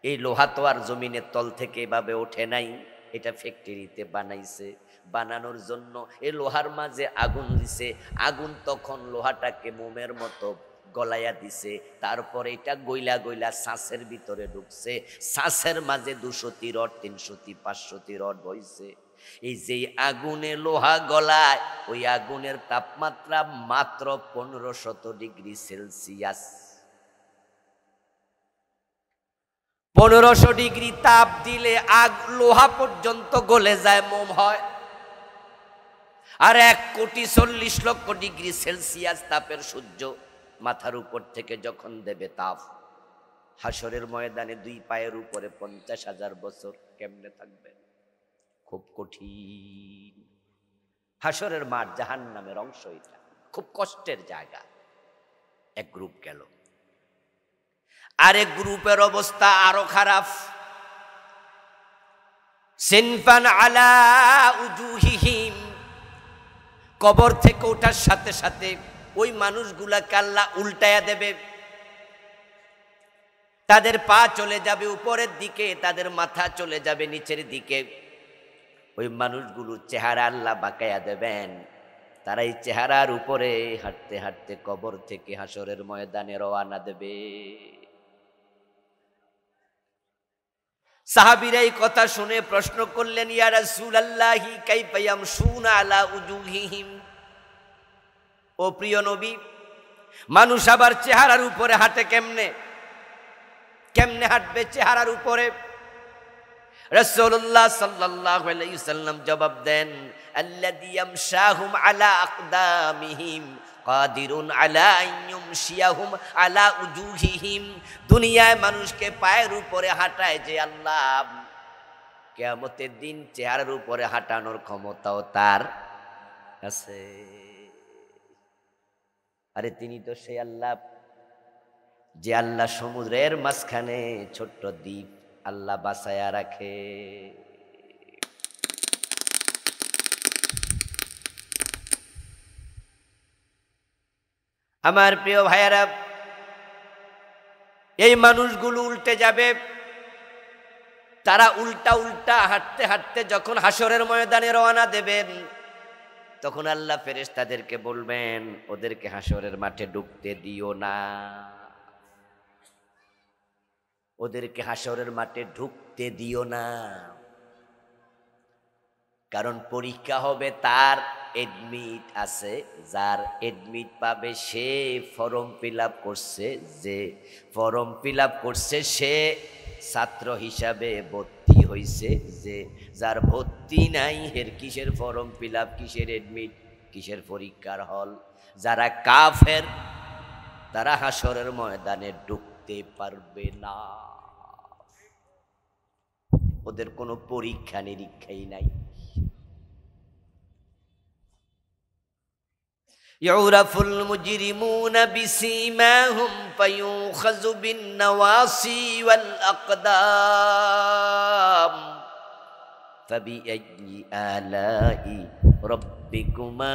Speaker 1: এই লোহা তো আর জমিনের তল থেকে এভাবে ওঠে নাই, এটা ফ্যাক্টরিতে বানাইছে। বানানোর জন্য এই লোহার মাঝে আগুন দিছে, আগুন তখন লোহাটাকে মোমের মতো গলাইয়া দিছে, তারপরে এটা গইলা গইলা শ্বাসের ভিতরে ঢুকছে, শ্বাসের মাঝে 200টি রড, 300টি, 500টি রড হইছে। এই যে আগুনে লোহা গলায়, ওই আগুনের তাপমাত্রা মাত্র 1500 ডিগ্রি সেলসিয়াস। 1500 ডিগ্রি তাপ দিলে লোহা পর্যন্ত গলে যায়, মোম হয়। আর 1,40,00,000 ডিগ্রি সেলসিয়াস তাপের সূর্য মাথার উপর থেকে যখন দেবে তাপ, হাসরের ময়দানে 2 পায়ের উপরে 50,000 বছর কেমনে থাকবে? খুব কঠিন। হাসরের মাঠ জাহান্নামের অংশ, এটা খুব কষ্টের জায়গা। এক গ্রুপ গেল, আরেক গ্রুপের অবস্থা আরো খারাপ। সিনফান আলা উজুহিহিম, কবর থেকে ওঠার সাথে সাথে ওই মানুষগুলাকে আল্লাহ উল্টায়া দেবে। তাদের পা চলে যাবে উপরের দিকে, তাদের মাথা চলে যাবে নিচের দিকে। ওই মানুষগুলোর চেহারা আল্লাহ বাঁকায়া দেবেন। তারা এই চেহারার উপরে হাঁটতে হাঁটতে কবর থেকে হাসরের ময়দানে রওনা দেবে। সাহাবীরা এই কথা শুনে প্রশ্ন করলেন, ইয়া রাসূলুল্লাহি কাইফা ইয়ামশুনা আলা উজুহিহিম, ও প্রিয় নবী, মানুষ আবার চেহারার উপরে হাঁটে কেমনে? কেমনে হাঁটবে চেহারার উপরে? রাসূলুল্লাহ সাল্লাল্লাহু আলাইহি ওয়াসাল্লাম জবাব দেন, আল্লাযী ইয়ামশাহুম আলা আকদামিহিম কাদিরুন আলা আন ইউমশিয়াহুম আলা উজুহিহিম। দুনিয়ায় মানুষকে পায়ের উপরে হাঁটায় যে আল্লাহ, কিয়ামতের দিন চেহারার উপরে হাঁটানোর ক্ষমতাও তার আছে। আরে তিনি তো সেই আল্লাহ, যে আল্লাহ সমুদ্রের মাঝখানে ছোট্ট দ্বীপ আল্লাহ বাঁচায়া রাখে। আমার প্রিয় ভাইয়েরা, এই মানুষগুলো উল্টে যাবে। তারা উল্টা উল্টা হাঁটতে হাঁটতে যখন হাসরের ময়দানে রওনা দেবেন, তখন আল্লাহ ফেরেশতাদেরকে বলবেন, ওদেরকে হাসরের মাঠে ঢুকতে দিও না, ওদেরকে হাসরের মাঠে ঢুকতে দিও না। কারণ পরীক্ষা হবে, তার এডমিট আছে, যার এডমিট পাবে সে ফর্ম ফিল আপ করছে, যে ফর্ম ফিল আপ করছে সে ছাত্র হিসাবে ভর্তি হয়েছে, যে যার ভর্তি নাই হের কিসের ফর্ম ফিল আপ, কিসের এডমিট, কিসের পরীক্ষার হল। যারা কাফের তারা হাসরের ময়দানে ঢুকতে পারবে না, ওদের কোনো পরীক্ষা নিরীক্ষাই নাই। ইউরাফুল মুজরিমুনা বিসীমাহুম ফায়ুখাযু বিন-নওয়াসি ওয়াল আকদাম ফাবিআইয়ি আলাই রাব্বিকুমা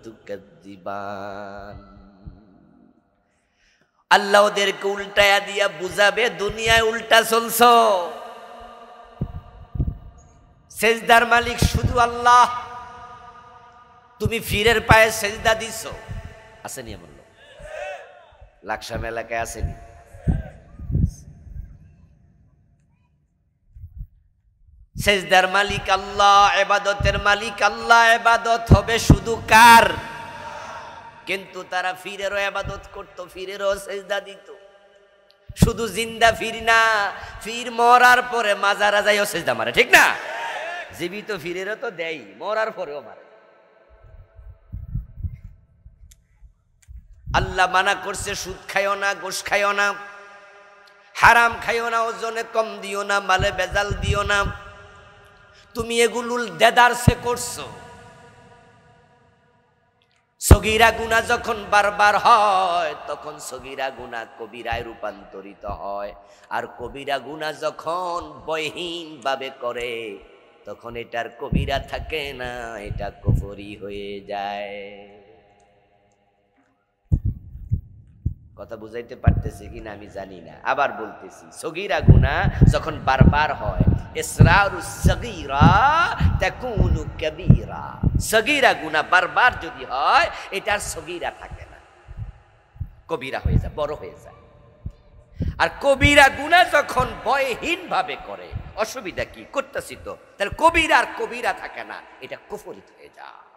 Speaker 1: তুকাযযিবান। আল্লাহ ওদেরকে উল্টায়া দিয়া বুঝাবে, দুনিয়ায় উল্টা চলছো, সেজদার মালিক শুধু আল্লাহ, তুমি ফিরের পায়ে সেজদা দিছ। আসেনি এমন লোক? লাকসাম এলাকায় আসেনি? সেজদার মালিক আল্লাহ, ইবাদতের মালিক আল্লাহ। ইবাদত হবে শুধু কার? কিন্তু তারা ফিরেরও ইবাদত করত, ফিরেরও সেজদা দিত। শুধু জিন্দা ফির না, ফির মরার পরে মাজারা যাইও সেজদা মারে, ঠিক না? জীবিত ফিরেরও তো দেয়, মরার পরেও মারে। আল্লাহ মানা করছে সুদ খাইও না, ঘুষ খাইও না, হারাম খাইও না, ওজনে কম দিও না, মালে বেজাল দিও না। তুমি এগুলো দেদারসে করছো। সগীরা গুনাহ যখন বারবার হয় তখন সগীরা গুনাহ কবিরায় রূপান্তরিত হয়, আর কবিরা গুনাহ যখন বয়হীন ভাবে করে তখন এটার কবিরা থাকে না, এটা কুফরি হয়ে যায়। কথা বুঝাইতে পারতেছি কিনা আমি জানি না, আবার বলতেছি, সগীরা গুনাহ যখন বারবার হয়, ইসরারুস সগীরা তাকুনু কবীরা। সগীরা গুনাহ বারবার যদি হয় এটার সগীরা থাকে না, কবিরা হয়ে যায়, বড় হয়ে যায়। আর কবিরা গুনাহ যখন ভয়হীন ভাবে করে, অসুবিধা কি, করতেছি তো, তাহলে কবিরা আর কবিরা থাকে না, এটা কুফরি হয়ে যায়।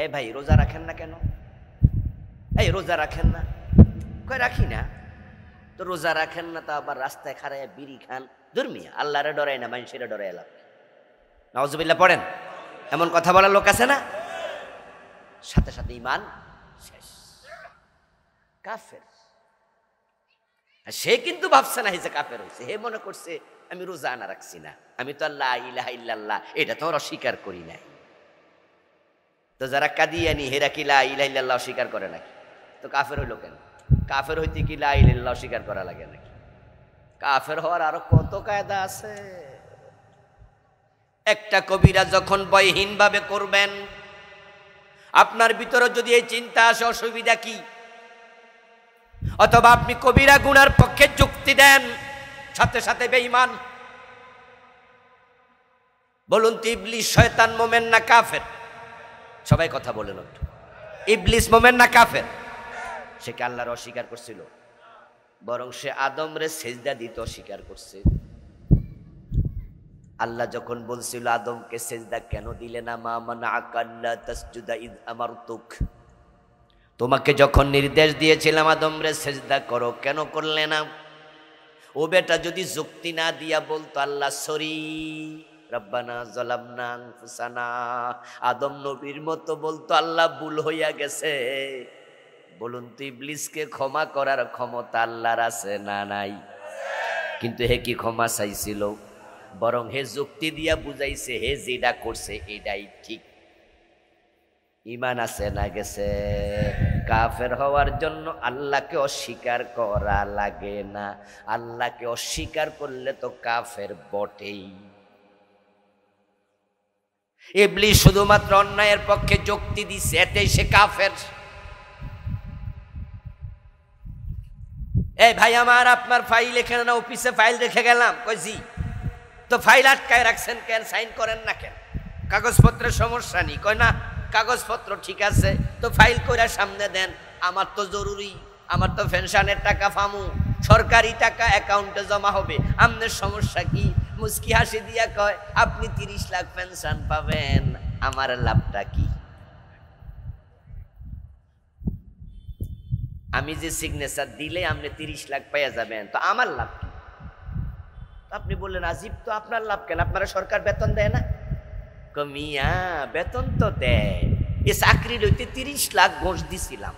Speaker 1: এ ভাই রোজা রাখেন না কেন? এই রোজা রাখেন না? কই রাখি না। তো রোজা রাখেন না, তো আবার রাস্তায় খাড়ায় বিড়ি খান, দুর্মিয়া। আল্লাহরে ডরায় না, মানুষের ডরায় এলাম। নাউজুবিল্লাহ পড়েন। এমন কথা বলার লোক আছে না? সাথে সাথে ঈমান শেষ, কাফের। সে কিন্তু ভাবছে না যে কাফের হয়েছে, হে মনে করছে আমি রোজা আনা রাখছি না, আমি তো লা ইলাহা ইল্লাল্লাহ এটা তো অস্বীকার করি নাই। তো যারা কাদিয়ানি হেরা কি লা ইলাহা ইল্লাল্লাহ অস্বীকার করে নাকি? তো কাফের হইল কেন? কাফের হইতে কি লা ইলাহা ইল্লাল্লাহ অস্বীকার করা লাগে নাকি? কাফের হওয়ার আরো কত কায়দা আছে। একটা কবিরা যখন ভয়হীন ভাবে করবেন, আপনার ভিতরে যদি এই চিন্তা আসে অসুবিধা কি? অথবা আপনি কবিরা গুনার পক্ষে যুক্তি দেন, সাথে সাথে বেঈমান। বলুন তো ইবলিস শয়তান মোমেন না কাফের? সবাই কথা বলেন একটু। ইবলিস মোমেন না কাফের? সে কি আল্লাহর অস্বীকার করছিল? বরং সে আদমরে সেজদা দিতে অস্বীকার করছে। আল্লাহ যখন বলছিল আদমকে সেজদা কেন দিলে না, মা মানাআকা আল্লা তাসজুদা ইয আমারতুক, তোমাকে যখন নির্দেশ দিয়েছিলাম আদমরে সেজদা করো, কেন করলে না? ও বেটা যদি যুক্তি না দিয়া বলতো আল্লাহ সরি, রব্বানা যালামনা আনফুসানা, আদম নবীর মতো বলতো আল্লাহ ভুল হইয়া গেছে, বলুন তো ইবলিসকে ক্ষমা করার ক্ষমতা আল্লাহর আছে না নাই? কিন্তু হে কি ক্ষমা চাইছিল? বরং হে যুক্তি দিয়া বুঝাইছে হে যেটা করছে এটাই ঠিক। ঈমান আছে না গেছে? কাফের হওয়ার জন্য আল্লাহকে অস্বীকার করা লাগে না, আল্লাহকে অস্বীকার করলে তো কাফের বটেই। ইবলিস শুধুমাত্র অন্যায়ের পক্ষে যুক্তি দিছে, এতেই সে কাফের। এই ভাই আমার, আপনার ফাইল এখানে না অফিসে ফাইল রেখে গেলাম। কই জি। তো ফাইল আটকায় রাখছেন কেন? সাইন করেন না কেন? কাগজপত্রের সমস্যা নেই। কয় না কাগজপত্র ঠিক আছে, তো ফাইল করে সামনে দেন। আমার তো জরুরি, আমার তো পেনশনের টাকা ফামু, সরকারি টাকা অ্যাকাউন্টে জমা হবে, আপনার সমস্যা কি? মুস্কি হাসি দিয়া কয় আপনি 30 লাখ পেনশন পাবেন, আমার লাভটা কি? আমি যে সিগনেচার দিলে আপনি 30 লাখ পাইয়া যাবেন, তো আমার লাভ কি? আপনি বললেন আজিব, তো আপনার লাভ কেন? আপনারা সরকার বেতন দেয় না? কমিয়া বেতন তো দেয়, এ চাকরি লইতে 30 লাখ ঘোষ দিছিলাম,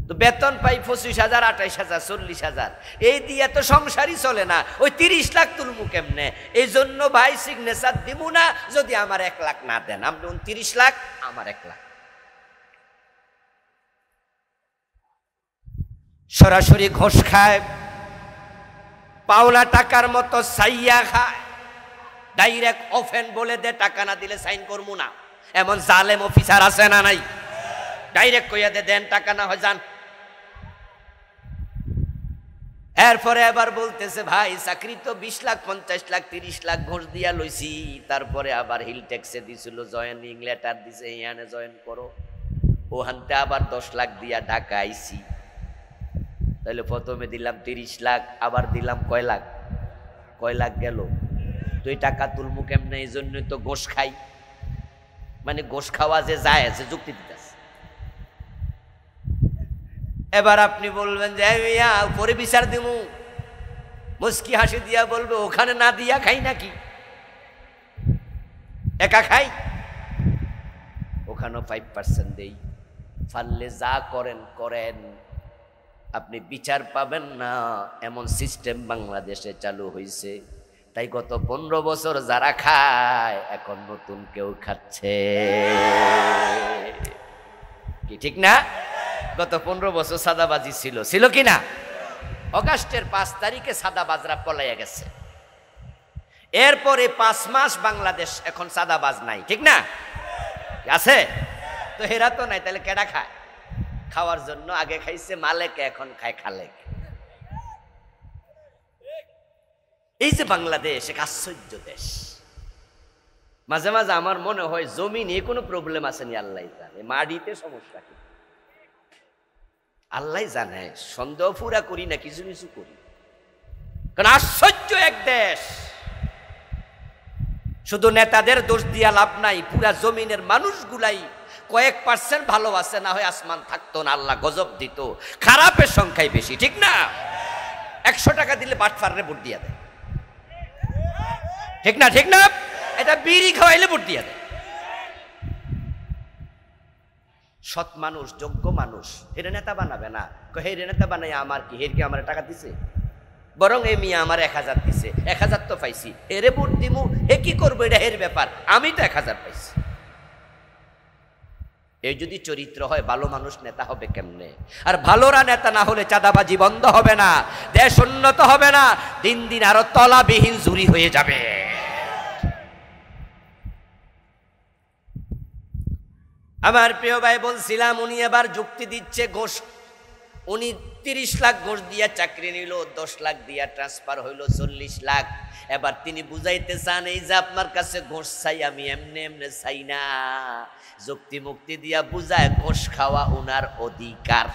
Speaker 1: তো বেতন পাই 25,000, 28,000, 40,000, এই দিয়ে তো সংসারই চলে না, ওই 30 লাখ তুলমু কেমনে? এই জন্য ভাই সিগনেচার দিব না যদি আমার 1 লাখ না দেন। আপনি 29 লাখ, আমার 1 লাখ। সরাসরি ঘোষ খায়, পাওনা টাকার মতো সাইয়া খায়, ডাইরেক্ট অফেন বলে দে টাকা না দিলে সাইন করবো না। এমন জালেম অফিসার আছে না নাই? ডাইরেক্ট কইয়া দে দেন, টাকা না হয় যান। এরপরে আবার বলতেছে ভাই চাকরি তো 20 লাখ, 50 লাখ, 30 লাখ ঘোষ দিয়া লইছি, তারপরে আবার হিল ট্যাক্সে দিছিল, জয়েনিং লেটার দিছে, ইয়ানে জয়েন করো, ওহানতে আবার 10 লাখ দিয়া ঢাকা আইছি। তাহলে প্রথমে দিলাম 30 লাখ, আবার দিলাম কয় লাখ? কয় লাখ গেল? তুই টাকা তুলমু কেমনে? এই জন্যই তো ঘোষ খাই। মানে গোশ খাওয়া যে যায় যে যুক্তি দিতেছে। এবার আপনি বলবেন যে মিয়া পরে বিচার দিমু, মুস্কি হাসি দিয়া বলবে ওখানে না দিয়া খাই নাকি, একা খাই, ওখানেও 5% দেই, পারলে যা করেন করেন, আপনি বিচার পাবেন না, এমন সিস্টেম বাংলাদেশে চালু হয়েছে। তাই গত 15 বছর যারা খায় এখন নতুন কেউ খাচ্ছে, কি ঠিক না? গত 15 বছর সাদাবাজি ছিল কি না? অগাস্টের 5 তারিখে সাদাবাজরা পলাইয়া গেছে, এরপরে 5 মাস বাংলাদেশ এখন সাদাবাজ নাই, ঠিক না? আছে তো, হেরা তো নাই, তাহলে কেডা খায়? খাওয়ার জন্য আগে খাইছে মালেক, এখন খায় খালেক। এই যে বাংলাদেশ এক আশ্চর্য দেশ। মাঝে মাঝে আমার মনে হয় জমিনে কোনো প্রবলেম আসেনি, আল্লাহ জানে, মাটিতে সমস্যা কি আল্লাহ জানে। সন্দেহ পুরা করি না, কিছু কিছু করি, কারণ আশ্চর্য এক দেশ। শুধু নেতাদের দোষ দিয়া লাভ নাই, পুরা জমিনের মানুষগুলাই কয়েক % ভালো আছে, না হয় আসমান থাকতো না, আল্লাহ গজব দিত। খারাপের সংখ্যাই বেশি, ঠিক না? 100 টাকা দিলে বাটফারে ভোট দিয়া দেয়, ঠিক না? ঠিক না? এটা বিড়ি খাওয়াইলে ভোট দিয়া দেয়। সৎ মানুষ, যোগ্য মানুষ, হেরে নেতা বানাবে না। হেরে নেতা বানাই আমার কি, হেরকে আমার টাকা দিছে? বরং এ মিয়া আমার 1000 দিছে, 1000 তো পাইছি, হেরে ভোট দিমু, হে কি করবো, এটা হের ব্যাপার, আমি তো 1000 পাইছি। এই যদি চরিত্র হয়, ভালো মানুষ নেতা হবে কেমনে? আর ভালোরা নেতা না হলে চাঁদাবাজি বন্ধ হবে না, দেশ উন্নত হবে না, দিন দিন আরো তলাবিহীন চুরি হয়ে যাবে। আমার প্রিয় ভাই বলছিলাম, উনি এবার যুক্তি দিচ্ছে ঘোষ, উনি 30 লাখ ঘোষ দিয়া চাকরি নিল, 10 লাখ দিয়া ট্রান্সফার হইল 40 লাখ। এবার তিনি বুঝাইতে চান, এই যে আপনার কাছে ঘোষ চাই, আমি এমনি এমনি চাই না, যুক্তি মুক্তি দিয়া বুঝায় ঘোষ খাওয়া উনার অধিকার।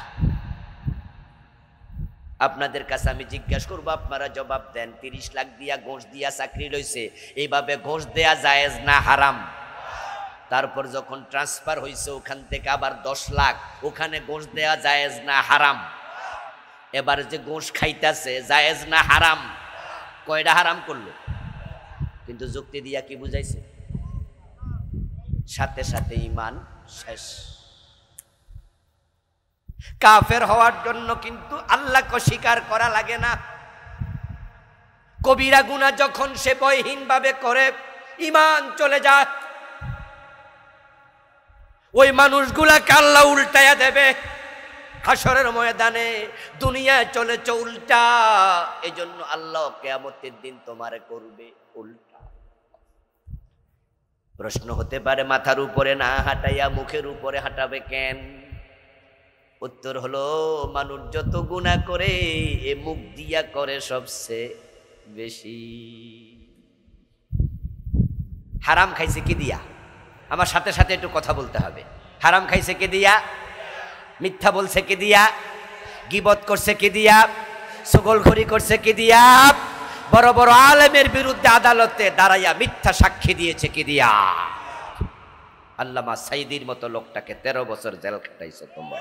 Speaker 1: আপনাদের কাছে আমি জিজ্ঞাসা করবো, আপনারা জবাব দেন, 30 লাখ দিয়া ঘোষ দিয়া চাকরি লইছে, এইভাবে ঘোষ দেয়া জায়েজ না হারাম? তারপর যখন ট্রান্সফার হয়েছে ওখান থেকে আবার 10 লাখ, ওখানে ঘোষ দেয়া জায়েজ না হারাম? এবার যে ঘোষ খাইতেছে জায়েজ না হারাম? কয়টা হারাম করলো? কিন্তু যুক্তি দিয়া কি বুঝাইছে? সাথে সাথে ঈমান শেষ। কাফের হওয়ার জন্য কিন্তু আল্লাহকে স্বীকার করা লাগে না। কবিরা গুনাহ যখন সে ভয়হীন ভাবে করে, ঈমান চলে যায়, ওই মানুষগুলাকে আল্লাহ উল্টায়া দেবে হাসরের ময়দানে। দুনিয়ায় চলেছে উল্টা, এজন্য আল্লাহ কিয়ামতের দিন তোমারে করবে উল্টা। প্রশ্ন হতে পারে, মাথার উপরে না হাঁটাইয়া মুখের উপরে হাঁটাবে কেন? উত্তর হলো, মানুষ যত গুনাহ করে এ মুখ দিয়া করে সবচেয়ে বেশি। হারাম খাইছে কি দিয়া? আমার সাথে সাথে একটু কথা বলতে হবে। হারাম খাইছে কে দিয়া? মিথ্যা বলছে কে দিয়া? গীবত করছে কে দিয়া? চুগলখড়ি করছে কে দিয়া? বড় বড় আলেমের বিরুদ্ধে আদালতে দাঁড়াইয়া মিথ্যা সাক্ষী দিয়েছে কে দিয়া? আল্লামা সাইদির মতো লোকটাকে 13 বছর জেল খাটাইছো তোমরা।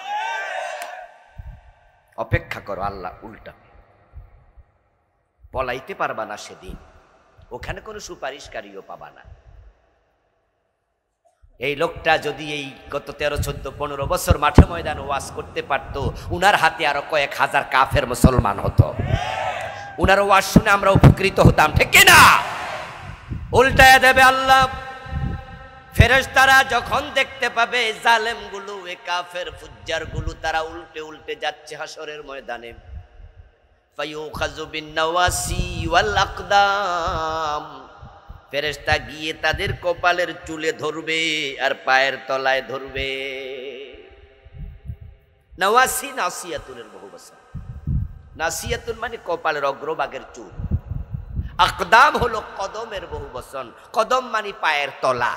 Speaker 1: অপেক্ষা করো, আল্লাহ উল্টা। পলাইতে পারবা না সেদিন, ওখানে কোনো সুপারিশকারীও পাবা না। এই লোকটা যদি এই গত 13, 14, 15 বছর মাঠে ময়দানে ওয়াজ করতে পারত, উনার হাতে আরো কয়েক হাজার কাফের মুসলমান হতো। উনার ওয়াজ শুনে আমরা উপকৃত হতাম, ঠিক কিনা? উল্টায় দেবে আল্লাহ। ফেরেশতারা যখন দেখতে পাবে জালেম গুলো, এ কাফের ফুজ্জার গুলো তারা উল্টে উল্টে যাচ্ছে হাসরের ময়দানে, ফায়ুখাযু বিন নাওয়াসি ওয়াল আকদাম, ফেরেশতা গিয়ে তাদের কপালের চুলে ধরবে আর পায়ের তলায় ধরবে। নাওয়াসি নাসিয়াতুনের বহু বচন। নাসিয়াতুন মানে কপালের অগ্রভাগের চুল, আকদাম হলো কদমের বহু বচন, কদম মানে পায়ের তলা।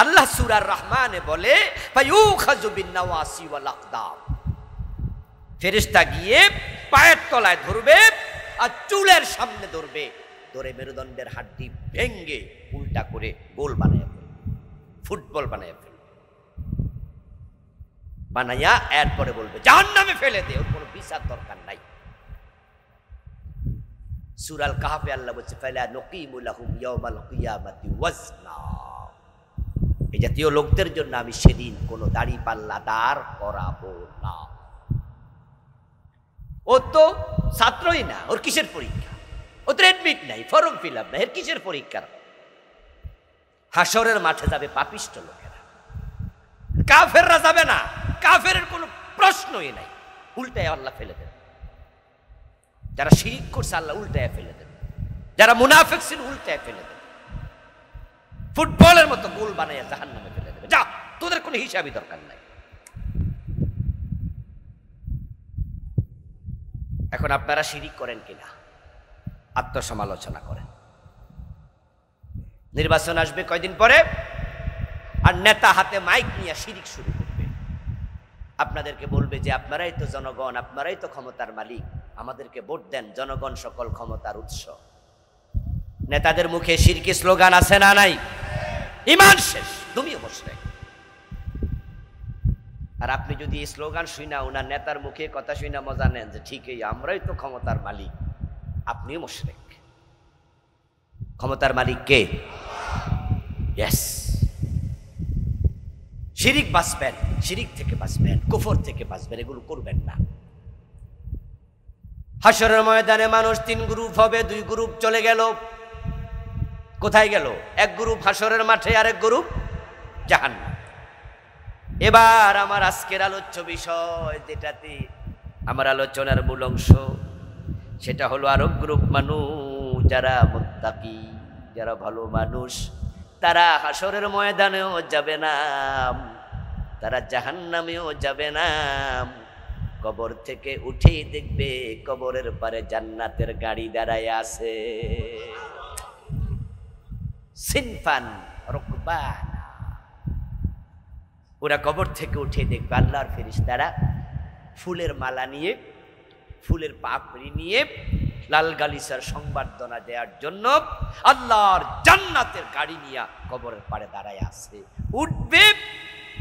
Speaker 1: আল্লাহ সূরা রহমানে বলে ফায়ুখাযু বিন নাওয়াসি ওয়াল আকদাম, ফেরেশতা গিয়ে পায়ের তলায় ধরবে আর চুলের সামনে ধরবে, ধরে মেরুদণ্ডের হাড্ডি ভেঙ্গে উল্টা করে গোল বানায় ফুটবল বানাইয়া ফেলবে, বানাইয়া এরপরে বলবে জাহান্নামে ফেলে দে, ওর কোনো বিচার দরকার নাই। সূরা আল কাহফে আল্লাহ বলছে ফালা নুকিমু লাহুম ইয়াওমাল কিয়ামাতি ওয়াজনা, এই জাতীয় লোকদের জন্য আমি সেদিন কোনো দাড়ি পাল্লা দাঁড় করাবো না। ও তো ছাত্রই না, ওর কিসের পরীক্ষা? ও তো এডমিট নাই, ফর্ম ফিল আপ নাই, এর কিসের পরীক্ষা? হাসরের মাঠে যাবে পাপিষ্ট লোকেরা, কাফেররা যাবে না, কাফেরের কোনো প্রশ্নই নাই, উল্টায় আল্লাহ ফেলে দেবে। যারা শিরিক করছে আল্লাহ উল্টায় ফেলে দেবে, যারা মুনাফিক ছিল উল্টায় ফেলে দেবে, ফুটবলের মতো গোল বানাইয়া জাহান্নামে ফেলে দেবে। যা, তোদের কোনো হিসাবই দরকার নাই। এখন আপনারা শিরিক করেন কিনা আত্মসমালোচনা করেন। নির্বাচন আসবে কয়দিন পরে, আর নেতা হাতে মাইক নিয়ে শিরিক শুরু করবে, আপনাদেরকে বলবে যে আপনারাই তো জনগণ, আপনারাই তো ক্ষমতার মালিক, আমাদেরকে ভোট দেন, জনগণ সকল ক্ষমতার উৎস। নেতাদের মুখে শিরকি স্লোগান আছে না নাই? ঈমান শেষ, তুমিও মুশরিক। আর আপনি যদি এই স্লোগান শুনা ওনার নেতার মুখে কথা শুনা মজা নেন যে ঠিকই আমরাই তো ক্ষমতার মালিক, আপনিও মুশরিক। ক্ষমতার মালিক কে? ইয়েস। শিরিক বাঁচবেন, শিরিক থেকে বাঁচবেন, কুফর থেকে বাঁচবেন, এগুলো করবেন না। হাসরের ময়দানে মানুষ তিন গ্রুপ হবে, দুই গ্রুপ চলে গেল। কোথায় গেল? এক গ্রুপ হাসরের মাঠে, আরেক গ্রুপ জাহান্নাম। এবার আমার আজকের আলোচ্য বিষয়, যেটাতে আমার আলোচনার মূল অংশ, সেটা হলো আরেক গ্রুপ মানুষ যারা মুত্তাকি, যারা ভালো মানুষ, তারা হাসরের ময়দানেও যাবে না, তারা জাহান্নামেও যাবে না। কবর থেকে উঠেই দেখবে কবরের পারে জান্নাতের গাড়ি দাঁড়ায় আছে। সিনফান রুকবানা, ওরা কবর থেকে উঠে দেখবে আল্লাহর ফেরেশতারা ফুলের মালা নিয়ে, ফুলের পাপড়ি নিয়ে, লাল গালিচার সংবর্ধনা দেওয়ার জন্য আল্লাহর জান্নাতের গাড়ি নিয়ে কবরের পারে দাঁড়ায় আছে। উঠবে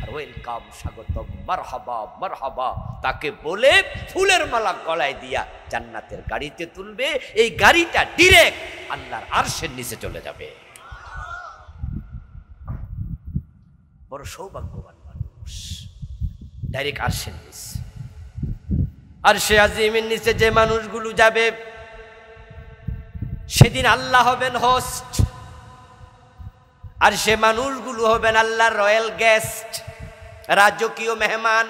Speaker 1: আর ওয়েলকাম, স্বাগতম, মারহাবা মারহাবা তাকে বলে ফুলের মালা গলায় দিয়া জান্নাতের গাড়িতে তুলবে। এই গাড়িটা ডিরেক্ট আল্লাহর আরশের নিচে চলে যাবে। বড় সৌভাগ্যবান মানুষ, ডাইরেক্ট আরশের নিচে। আরশে আজিমের নিচে যে মানুষগুলো যাবে, সেদিন আল্লাহ হবেন হোস্ট, আর সে মানুষগুলো হবেন আল্লাহর রয়্যাল গেস্ট, রাজকীয় মেহমান।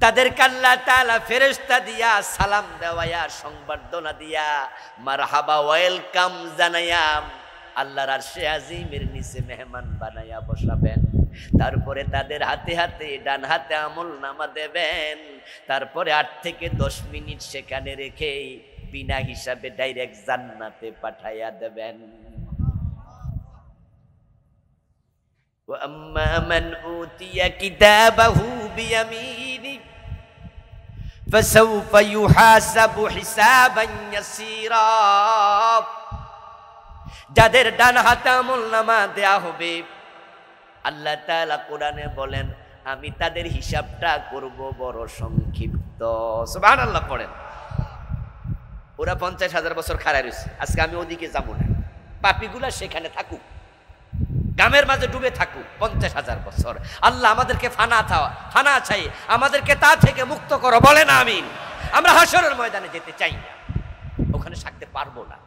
Speaker 1: তাদেরকে আল্লাহ তাআলা ফেরেশতা দিয়া সালাম দেওয়ায়া, সংবর্ধনা দিয়া, মারহাবা ওয়েলকাম জানাইয়া আল্লাহর আরশে আজিমের নিচে মেহমান বানাইয়া বসাবেন। তারপরে তাদের হাতে হাতে, ডান হাতে আমলনামা দেবেন। তারপরে 8 থেকে 10 মিনিট সেখানে রেখে বিনা হিসাবে ডাইরেক্ট জান্নাতে পাঠাইয়া দেবেন। وَأَمَّا مَنْ أُوتِيَ كِتَابَهُ بِيَمِينِهِ فَسَوْفَ يُحَاسَبُ حِسَابًا يَسِيرًا, যাদের ডান হাতে আমলনামা দেয়া হবে, আল্লাহ তাআলা কোরআনে বলেন আমি তাদের হিসাবটা করব বড় সংক্ষিপ্ত। সুবহানাল্লাহ পড়েন। ওরা 50,000 বছর খাড়া রয়েছে, আজকে আমি ওদিকে যাবো না, পাপীগুলা সেখানে থাকুক, গ্রামের মাঝে ডুবে থাকুক 50,000 বছর। আল্লাহ আমাদেরকে ফানা চাই, আমাদেরকে তা থেকে মুক্ত করো, বলেন আমিন। আমরা হাসরের ময়দানে যেতে চাই না, ওখানে থাকতে পারবো না।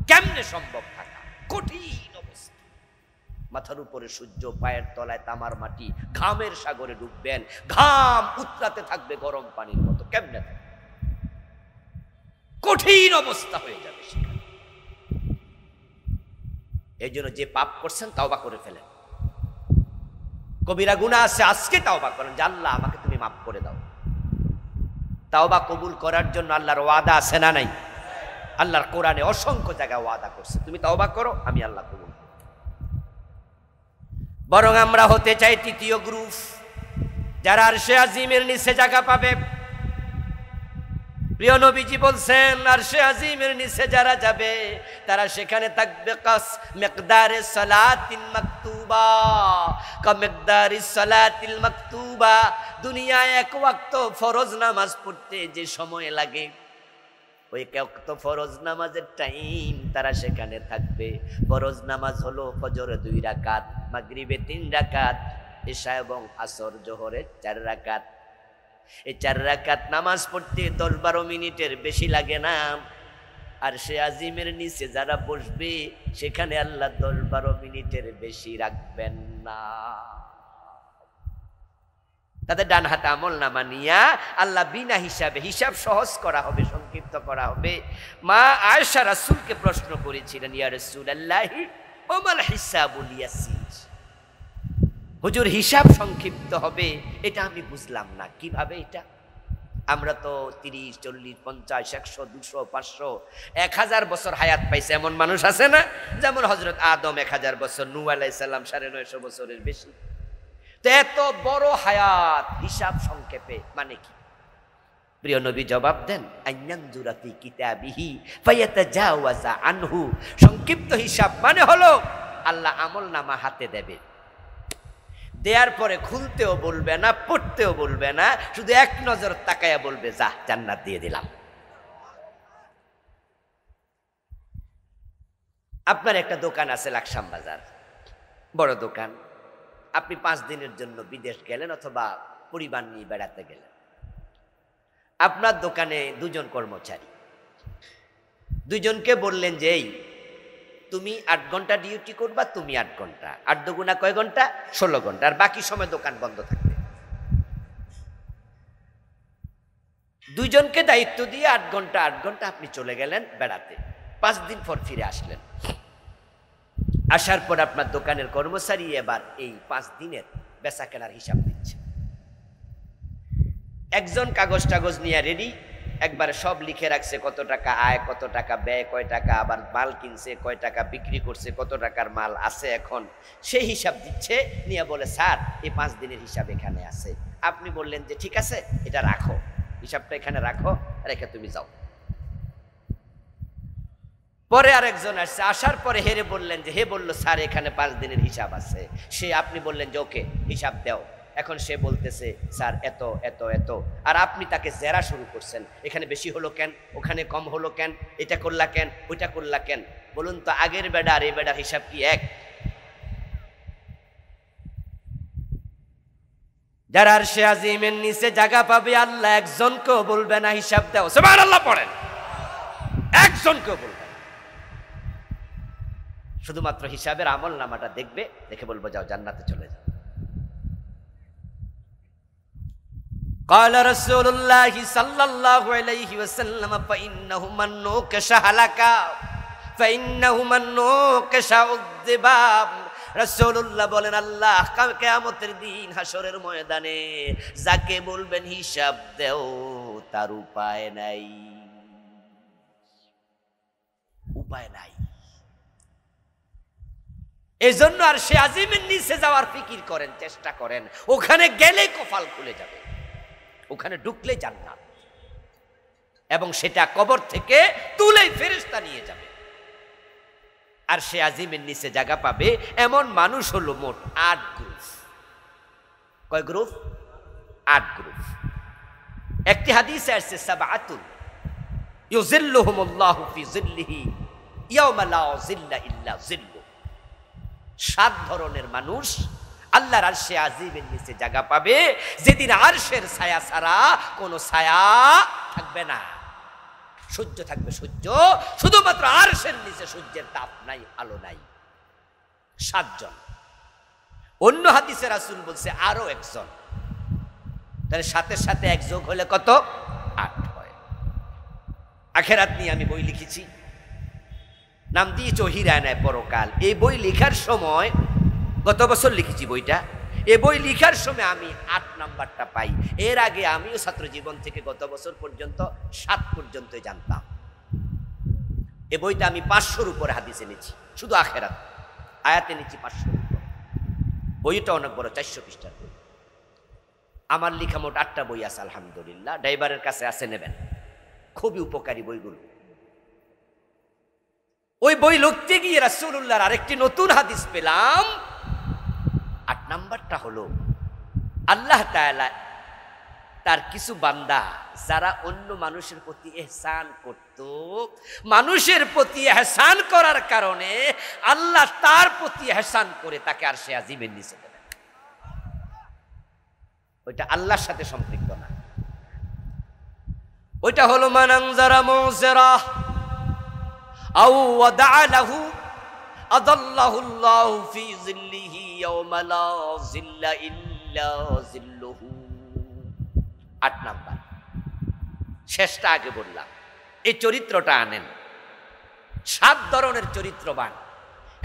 Speaker 1: কেমনে সম্ভব থাকা? কঠিন অবস্থা, মাথার উপরে সূর্য, পায়ের তলায় তামার মাটি, ঘামের সাগরে ডুববেন, ঘাম উতরাতে থাকবে গরম পানির মতো। কেমনে থাকবে? কঠিন অবস্থা হয়ে যাবে সেখানে। এই জন্য যে পাপ করছেন তাওবা করে ফেলেন। কবিরা গুনাহ আছে, আজকে তাওবা করেন যে আল্লাহ আমাকে তুমি মাফ করে দাও। তাওবা কবুল করার জন্য আল্লাহর ওয়াদা আছে না নাই? আল্লাহর কোরআনে অসংখ্য জায়গায় ওয়াদা করছে, তুমি তাওবা করো আমি আল্লাহ কবুল করব। বরং আমরা হতে চাই তৃতীয় গ্রুপ, যারা আরশে আজিমের নিচে জায়গা পাবে। প্রিয় নবীজি বলছেন আরশে আজিমের নিচে যারা যাবে তারা সেখানে থাকবে কাস মিকদারে সালাতিন মাকতুবা, কা মিকদারি সালাতিল মাকতুবা। দুনিয়ায় এক ওয়াক্ত ফরজ নামাজ পড়তে যে সময় লাগে ওই এক ওয়াক্ত ফরজ নামাজের টাইম তারা সেখানে থাকবে। ফরজ নামাজ হলো ফজর 2 রাকাত, মাগরিবে 3 রাকাত, ইশা এবং আসর জোহরে 4 রাকাত। এই 4 রাকাত নামাজ পড়তে 10-12 মিনিটের বেশি লাগে না। আর সে আজিমের নিচে যারা বসবে সেখানে আল্লাহ 10-12 মিনিটের বেশি রাখবেন না। তাদের ডান হাতে আমল নামা নিয়া আল্লাহ বিনা হিসাবে হিসাব সহজ করা হবে, সংক্ষিপ্ত করা হবে। মা আয়েশা রাসূলকে প্রশ্ন করেছিলেন, ইয়া রাসূলুল্লাহি ওমাল হিসাবুল ইয়াসির, হুজুর হিসাব সংক্ষিপ্ত হবে এটা আমি বুঝলাম না, কিভাবে এটা? আমরা তো 30, 40, 50, 100, 200, 500, 1000 বছর হায়াত পাইছে এমন মানুষ আছে না? যেমন হযরত আদম 1000 বছর, নূহ আলাইহিস সালাম 950 বছরের বেশি। তো এত বড় হায়াত হিসাব সংক্ষেপে মানে কি? প্রিয় নবী জবাব দেন, আইয়ানজুরা ফি কিতাবিহি ফায়াতাজাওয়াজা আনহু। সংক্ষিপ্ত হিসাব মানে হলো আল্লাহ আমল নামা হাতে দেবে, দেওয়ার পরে খুলতেও বলবে না, পড়তেও বলবে না, শুধু এক নজর তাকায়া বলবে যা জান্নাত দিয়ে দিলাম। আপনার একটা দোকান আছে লাকসাম বাজার, বড় দোকান। আপনি 5 দিনের জন্য বিদেশ গেলেন অথবা পরিবার নিয়ে বেড়াতে গেলেন। আপনার দোকানে 2 জন কর্মচারী, 2 জনকে বললেন যে এই তুমি 8 ঘন্টা ডিউটি করবা, তুমি 8 ঘন্টা, 8 দুগুণা কয় ঘন্টা? 16 ঘন্টা, আর বাকি সময় দোকান বন্ধ থাকবে। 2 জনকে দায়িত্ব দিয়ে 8 ঘন্টা 8 ঘন্টা আপনি চলে গেলেন বেড়াতে। 5 দিন পর ফিরে আসলেন। আসার পর আপনার দোকানের কর্মচারী এবার এই 5 দিনের বেচা কেনার হিসাব দিচ্ছে। একজন কাগজ টাগজ নিয়ে রেডি, একবারে সব লিখে রাখছে, কত টাকা আয়, কত টাকা ব্যয়, কয় টাকা আবার মাল কিনছে, কয় টাকা বিক্রি করছে, কত টাকার মাল আছে এখন, সেই হিসাব দিচ্ছে। নিয়ে বলে স্যার এই 5 দিনের হিসাব এখানে আছে। আপনি বললেন যে ঠিক আছে এটা রাখো, হিসাবটা এখানে রাখো, রেখে তুমি যাও। পরে আরেকজন আসছে, আসার পরে হেরে বললেন যে হে বললো স্যার এখানে 5 দিনের হিসাব আছে। সে আপনি বললেন যে ওকে হিসাব দাও। এখন সে বলতেছে স্যার এত এত এত, আর আপনি তাকে জেরা শুরু করছেন, এখানে বেশি হলো কেন, ওখানে কম হলো কেন, এটা করলা কেন, ওইটা করলা কেন? বলুন তো আগের বেডা আর এই বেডার হিসাব কি এক? যারা আরশে আজিমের নিচে জায়গা পাবে আল্লাহ একজনকেও বলবে না হিসাব দাও। সুবহানাল্লাহ পড়েন। একজনকেও বলবে, শুধুমাত্র হিসাবের আমল নামাটা দেখবে, দেখে বলবো যাও জান্নাতে চলে যাও। قال رسول الله صلى الله عليه وسلم فإنه من نوكش هلك فإنه من نوكش عذب। রাসূলুল্লাহ বলেন আল্লাহ কিয়ামতের দিন হাসরের ময়দানে যাকে বলবেন হিসাব দাও তার উপায় নাই, উপায় নাই। এজন্য আরশে আজিমের নিচে যাওয়ার ফিকির করেন, চেষ্টা করেন। ওখানে গেলে কপাল খুলে যাবে, ওখানে ঢুকলে জান্নাত, এবং সেটা কবর থেকে তুলে ফেরেশতা নিয়ে যাবে। আরশে আজিমের নিচে জায়গা পাবে এমন মানুষ হলো মোট 8 গ্রুপ। কয় গ্রুপ? 8 গ্রুপ। একটি হাদিসে আসছে সাবআতুন ইউযিল্লুহুমুল্লাহু ফি যিল্লিহি ইয়াওমা লা যিল্লা ইল্লা যিল্লু। 7 ধরনের মানুষ আল্লাহর আরশে আজিমের নিচে জায়গা পাবে যেদিন আরশের ছায়া ছাড়া কোনো ছায়া থাকবে না। সূর্য থাকবে সূর্য, শুধুমাত্র আরশের নিচে সূর্যের তাপ নাই, আলো নাই। 7 জন। অন্য হাদিসে রাসূল বলছে আরো 1 জন। তাহলে 7-এর সাথে 1 যোগ হলে কত? 8 হয়। আখিরাত নিয়ে আমি বই লিখেছি, নাম দিয়েছি হিরানায় পরকাল। এই বই লেখার সময়, গত বছর লিখেছি বইটা, এই বই লেখার সময় আমি 8 নাম্বারটা পাই। এর আগে আমিও ছাত্র জীবন থেকে গত বছর পর্যন্ত 7 পর্যন্ত জানতাম। এই বইটা আমি 500-র উপরে হাদিসে নিয়েছি, শুধু আখিরাত আয়াতে নিয়েছি 500-র উপর। বইটা অনেক বড়, 400 পৃষ্ঠার বই। আমার লেখা মোট 8টা বই আছে আলহামদুলিল্লাহ। ড্রাইভারের কাছে আছে, নেবেন। খুবই উপকারী বইগুলো। ওই বই লিখতে গিয়ে রাসূলুল্লাহর আরেকটি নতুন হাদিস পেলাম। 8 নাম্বারটা হলো আল্লাহ তাআলা তার কিছু বান্দা যারা অন্য মানুষের প্রতি ইহসান করত, মানুষের প্রতি ইহসান করার কারণে আল্লাহ তার প্রতি ইহসান করে তাকে আরশে আজিমের নিচে দেন। ওইটা আল্লাহর সাথে সম্পৃক্ত না, ওইটা হলো মান আনজারা মুযরা আও ওয়াদা লাহু আদাল্লাহুল্লাহু ফি যিল্লিহি ইয়াওমা লা যিল্লা ইল্লা যিল্লুহু। 8 নাম্বার, শেষটা আগে বললাম। এই চরিত্রটা আনেন, 7 ধরনের চরিত্রবান,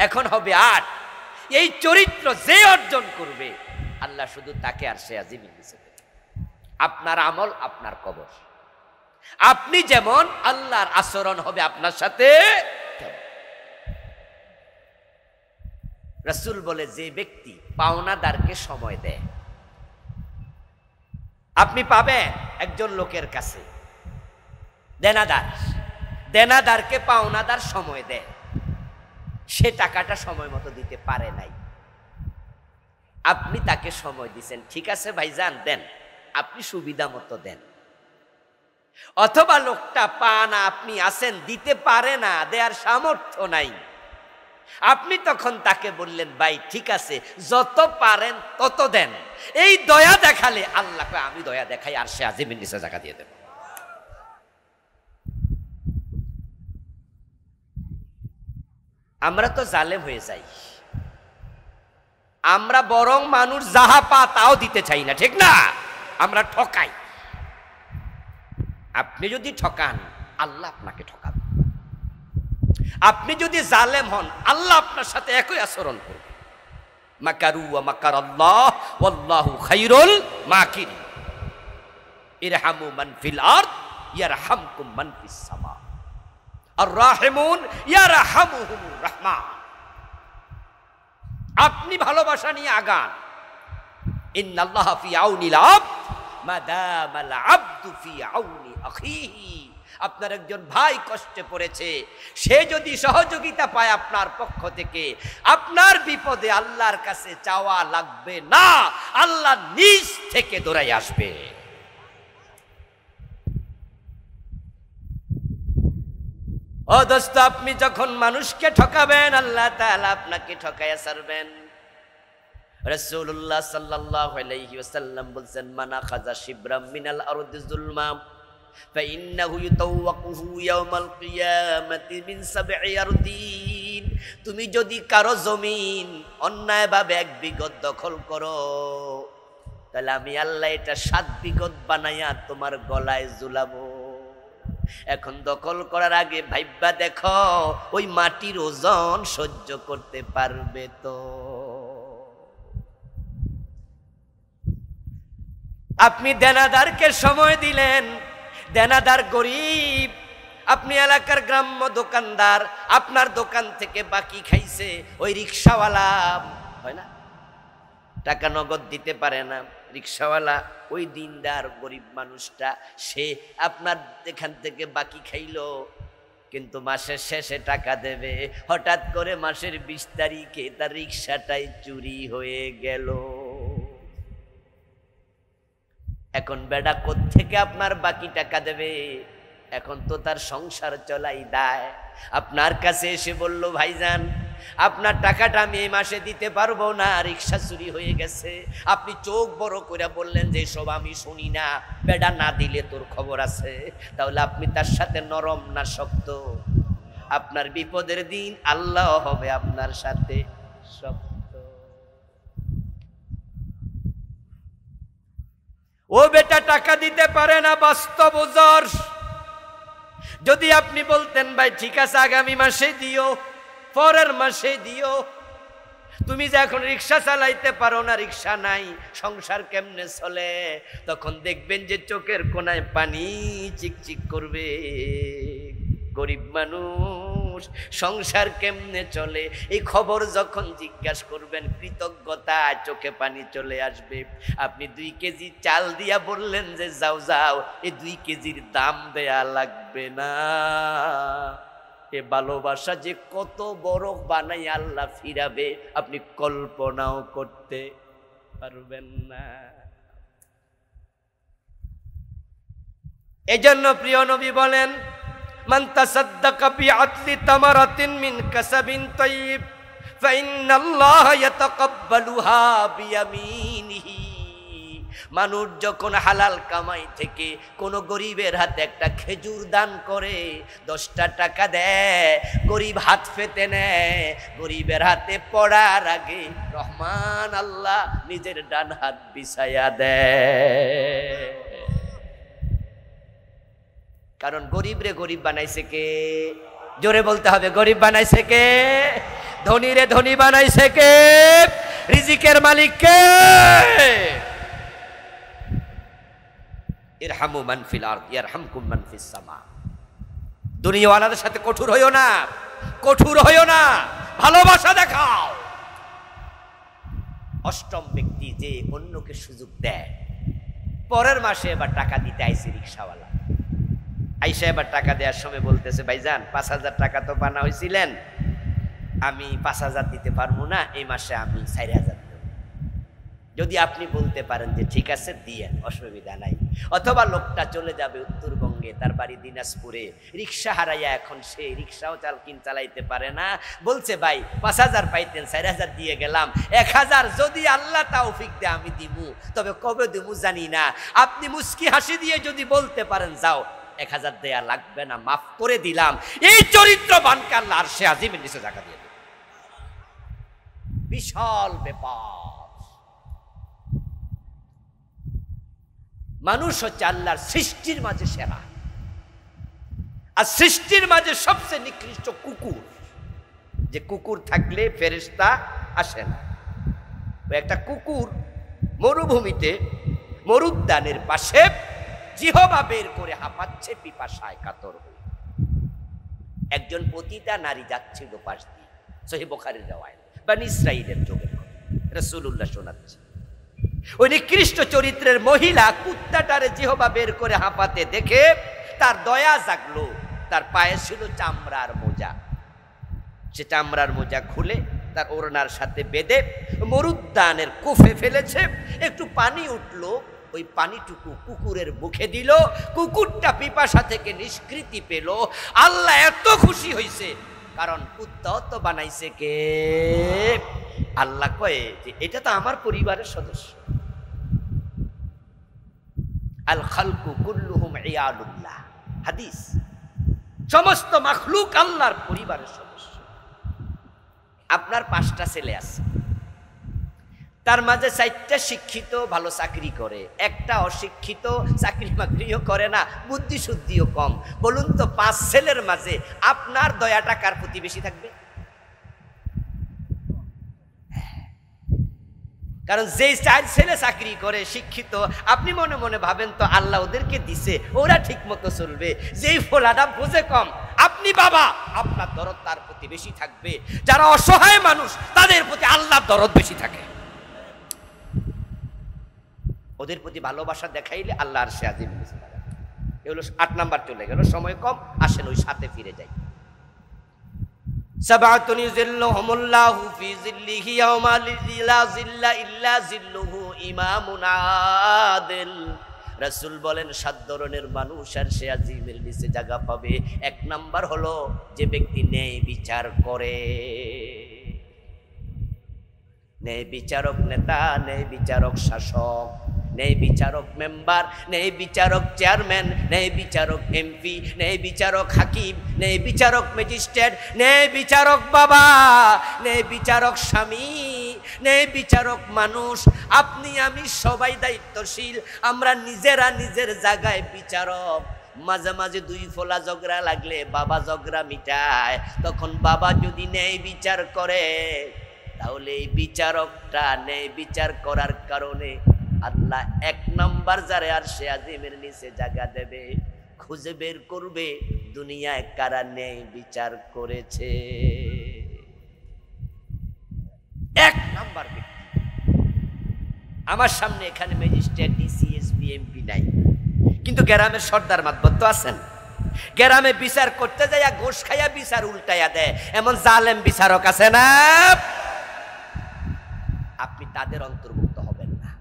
Speaker 1: এখন হবে 8। এই চরিত্র যে অর্জন করবে আল্লাহ শুধু তাকে আরশে আজিমের নিচে দেবে। আপনার আমল আপনার কবর। আপনি যেমন, আল্লাহর আচরণ হবে আপনার সাথে। রাসূল বলে, যে ব্যক্তি পাওনাদারকে সময় দেয়, আপনি পাবেন একজন লোকের কাছে দেনাদারকে পাওনাদার সময় দেয়, সে টাকাটা সময় মতো দিতে পারে নাই, আপনি তাকে সময় দিচ্ছেন, ঠিক আছে ভাইজান দেন, আপনি সুবিধা মতো দেন। অথবা লোকটা পানা, আপনি আছেন, দিতে পারে না, দেওয়ার সামর্থ্য নাই, আপনি তখন তাকে বললেন, ভাই ঠিক আছে যত পারেন তত দেন। এই দয়া দেখালে আল্লাহকে আমি দয়া দেখাই আরশে আজিমের নিচে জায়গা দিয়ে দেব। আমরা তো জালেম হয়ে যাই, আমরা বরং মানুষ যাহা পা তাও দিতে চাই না, ঠিক না? আমরা ঠকাই। আপনি যদি ঠকান আল্লাহ আপনাকে ঠকান, আপনি যদি জালেম হন আল্লাহ আপনার সাথে একই আচরণ করবে। মাকারু ওয়া মাকারাল্লাহ ওয়াল্লাহু খায়রুল মাকিরিন। ইরহামু মান ফিল আরদ ইয়ারহামকুম মান ফিস সামা আর রাহিমুন ইয়ারহামুহুমুর রাহমান। আপনি ভালোবাসা নিয়ে আগান। ইন্নাল্লাহা ফি আউনিল আবদ মা দামাল আবদু ফি আউনি আখিহি। আপনার একজন ভাই কষ্টে পড়েছে, সে যদি সহযোগিতা পায় আপনার পক্ষ থেকে, আপনার বিপদে আল্লাহর কাছে চাওয়া লাগবে না, আল্লাহ নিজ থেকে দৌড়াই আসবে। ও দোস্ত, আপনি যখন মানুষকে ঠকাবেন আল্লাহ তাআলা আপনাকে ঠকাইয়া ছাড়বেন। রাসূলুল্লাহ সাল্লাল্লাহু আলাইহি ওয়াসাল্লাম বলেন, মান আখাযা শিবরাম মিনাল আরদি যুলমা ফাইন্নাহু ইউতাওয়াকুহু ইয়াওমাল কিয়ামাতি মিন সাবঈ আরদিন। তুমি যদি কারো জমিন অন্যায়ভাবে 1 বিঘত দখল করো, তাহলে আমি আল্লাহ এটা 7 বিঘত বানাইয়া তোমার গলায় ঝুলাবো। এখন দখল করার আগে ভাইবা দেখো ওই মাটির ওজন সহ্য করতে পারবে তো? আপনি দেনাদারকে সময় দিলেন, দেনাদার গরিব, আপনি এলাকার গ্রাম্য দোকানদার, আপনার দোকান থেকে বাকি খাইছে, ওই রিকশাওয়ালা হয় না, টাকা নগদ দিতে পারে না, রিকশাওয়ালা ওই দিনদার গরিব মানুষটা, সে আপনার এখান থেকে বাকি খাইলো, কিন্তু মাসের শেষে টাকা দেবে। হঠাৎ করে মাসের 20 তারিখে তার রিকশাটাই চুরি হয়ে গেল। এখন বেটা কোত্থেকে আপনার বাকি টাকা দেবে? এখন তো তার সংসার চলাই দায়। আপনার কাছে এসে বলল, ভাইজান আপনার টাকাটা আমি এই মাসে দিতে পারবো না, রিকশা চুরি হয়ে গেছে। আপনি চোখ বড় করে বললেন যে সব আমি শুনি না, বেটা না দিলে তোর খবর আছে। তাহলে আপনি তার সাথে নরম না শক্ত? আপনার বিপদের দিন আল্লাহ হবে আপনার সাথে শক্ত। ও বেটা টাকা দিতে পারে না, বাস্তব ওজর। যদি আপনি বলতেন ভাই ঠিক আছে আগামী মাসে দিও, পরের মাসে দিও, তুমি যে এখন রিকশা চালাইতে পারো না, রিকশা নাই, সংসার কেমনে চলে? তখন দেখবেন যে চোখের কোনায় পানি চিকচিক করবে। গরিব মানুষ মানুষ, সংসার কেমনে চলে এই খবর যখন জিজ্ঞাসা করবেন কৃতজ্ঞতা চোখে পানি চলে আসবে। আপনি 2 কেজি চাল দিয়া বললেন যে যাও যাও, এই 2 কেজির দাম দেয়া লাগবে না। এ ভালোবাসা যে কত বড় বানাই আল্লাহ ফিরাবে আপনি কল্পনাও করতে পারবেন না। এজন্য প্রিয় নবী বলেন, মান তাসাদ্দাকা বিআদলি তামারাতিন মিন কাসাবিন তাইয়িব ফাইন্নাল্লাহা ইয়াতাকাব্বালুহা বিয়ামিনিহি। মানুষ যখন হালাল কামাই থেকে কোন গরিবের হাতে একটা খেজুর দান করে, 10টা টাকা দেয়, গরিব হাত পেতে নেয়, গরিবের হাতে পড়ার আগে রহমান আল্লাহ নিজের ডান হাত বিছায়া দেয়। কারণ গরিব রে গরিব বানাইছে কে? জোরে বলতে হবে, গরিব বানাইছে কে? ধনী রে ধনী বানাইছে কে? রিজিকের মালিক কে? ইরহামু মান ফিল আরদ ইয়ারহামকুম মান ফিস সামা। দুনিয়াওয়ালাদের সাথে কঠোর হইও না, কঠোর হইও না, ভালোবাসা দেখাও। অষ্টম ব্যক্তি যে অন্যকে সুযোগ দেয়। পরের মাসে এবার টাকা দিতে আইছে রিকশাওয়ালা, আইসা এবার টাকা দেওয়ার সময় বলতেছে, ভাইজান 5000 টাকা তো পানা হয়েছিলেন, আমি 5000 দিতে পারবো না, এই মাসে আমি 4000 দেব। যদি আপনি বলতে পারেন যে ঠিক আছে দিয়েন, অসুবিধা নাই। অথবা লোকটা চলে যাবে উত্তরবঙ্গে, তার বাড়ি দিনাজপুরে, রিক্সা হারাইয়া এখন সে রিক্সাও চালাইতে পারে না। বলছে ভাই 5000 পাইতেন, 4000 দিয়ে গেলাম, 1000 যদি আল্লাহ তৌফিক দেয় আমি দিমু, তবে কবে দিমু জানি না। আপনি মুস্কি হাসি দিয়ে যদি বলতে পারেন যাও 1000 দেয়া লাগবে না, মাফ করে দিলাম, এই চরিত্রবানকে আল্লাহ আরশে আজিমের নিচে জায়গা দিয়ে দেবে। বিশাল ব্যাপার। মানুষ হচ্ছে আল্লাহর সৃষ্টির মাঝে সেরা, আর সৃষ্টির মাঝে সবচেয়ে নিকৃষ্ট কুকুর। যে কুকুর থাকলে ফেরেশতা আসে না। একটা কুকুর মরুভূমিতে মরুদ্যানের পাশে জিহবা বের করে হাঁপাচ্ছে পিপাসায় কাতর হয়ে। একজন পতিতা নারী যাচ্ছিল পাশ দিয়ে, সহিহ বুখারীর riwayat, বনী ইসরাঈলের যুগে রাসূলুল্লাহ শোনাচ্ছে। ওই নিকৃষ্ট চরিত্রের মহিলা কুত্তাটারে জিহবা বের করে হাঁপাতে দেখে তার দয়া জাগলো। তার পায়ে ছিল চামড়ার মোজা, সে চামড়ার মোজা খুলে তার ওড়নার সাথে বেঁধে মরুদ্যানের কোফে ফেলেছে। একটু পানি উঠলো, ওই পানিটুকু কুকুরের মুখে দিল, কুকুরটা পিপাসা থেকে নিষ্কৃতি পেল। আল্লাহ এত খুশি হয়েছে, কারণ কুত্তাও তো বানাইছে কে? আল্লাহ কয়ে যে এটা তো আমার পরিবারের সদস্য। আল খালকু কুল্লুহুম ইয়ালুল্লাহ, হাদিস। সমস্ত মাখলুক আল্লাহর পরিবারের সদস্য। আপনার 5টা ছেলে আছে, তার মাঝে 4টা শিক্ষিত ভালো চাকরি করে, একটা অশিক্ষিত চাকরি বাকরিও করে না, বুদ্ধি শুদ্ধিও কম। বলুন তো 5 ছেলের মাঝে আপনার দয়াটা কার প্রতি বেশি থাকবে? কারণ যেই 4 ছেলে চাকরি করে শিক্ষিত, আপনি মনে মনে ভাবেন তো আল্লাহ ওদেরকে দিছে, ওরা ঠিক মতো চলবে। যেই ফোলাটা বোঝে কম, আপনি বাবা, আপনার দরদ তার প্রতি বেশি থাকবে। যারা অসহায় মানুষ তাদের প্রতি আল্লাহর দরদ বেশি থাকে। ওদের প্রতি ভালোবাসা দেখাইলে আল্লাহ আরশে আজিম নিচে দাঁড়াবে। এগুলো 8 নাম্বার চলে গেল, সময় কম, আসেন ওই 7-এ ফিরে যাই। সাবাতুন ইযিল্লুহুমুল্লাহু ফি যিল্লিহি ইয়াওমা লা যিল্লা ইল্লা যিল্লুহু ইমামুন আদিল। রাসূল বলেন 7 ধরনের মানুষ আরশে আজিমের নিচে জায়গা পাবে। 1 নাম্বার হলো যে ব্যক্তি ন্যায় বিচার করে। ন্যায় বিচারক নেতা, ন্যায় বিচারক শাসক, ন্যায় বিচারক মেম্বার, ন্যায় বিচারক চেয়ারম্যান, ন্যায় বিচারক এমপি, ন্যায় বিচারক হাকিম, ন্যায় বিচারক ম্যাজিস্ট্রেট, ন্যায় বিচারক বাবা, ন্যায় বিচারক স্বামী, ন্যায় বিচারক মানুষ। আপনি আমি সবাই দায়িত্বশীল, আমরা নিজেরা নিজের জায়গায় বিচারক। মাঝে মাঝে 2 ফোলা ঝগড়া লাগলে বাবা ঝগড়া মিটায়। তখন বাবা যদি ন্যায় বিচার করে, তাহলে এই বিচারকটা ন্যায় বিচার করার কারণে আল্লাহ 1 নাম্বার যারে আরশে আজিমের নিচে জায়গা দেবে। খুঁজে বের করবে দুনিয়ায় কারা ন্যায় বিচার করেছে? এক নাম্বার ব্যক্তি আমার সামনে এখানে ম্যাজিস্ট্রেট, ডিসি, এসপি, এমপি নাই, কিন্তু গ্রামের সর্দার মাতবর তো আছেন। গ্রামে বিচার করতে যাইয়া ঘোষ খাইয়া বিচার উল্টাইয়া দেয়, এমন জালেম বিচারক আছে না? আপনি তাদের অন্তর্ভুক্ত হবেন না।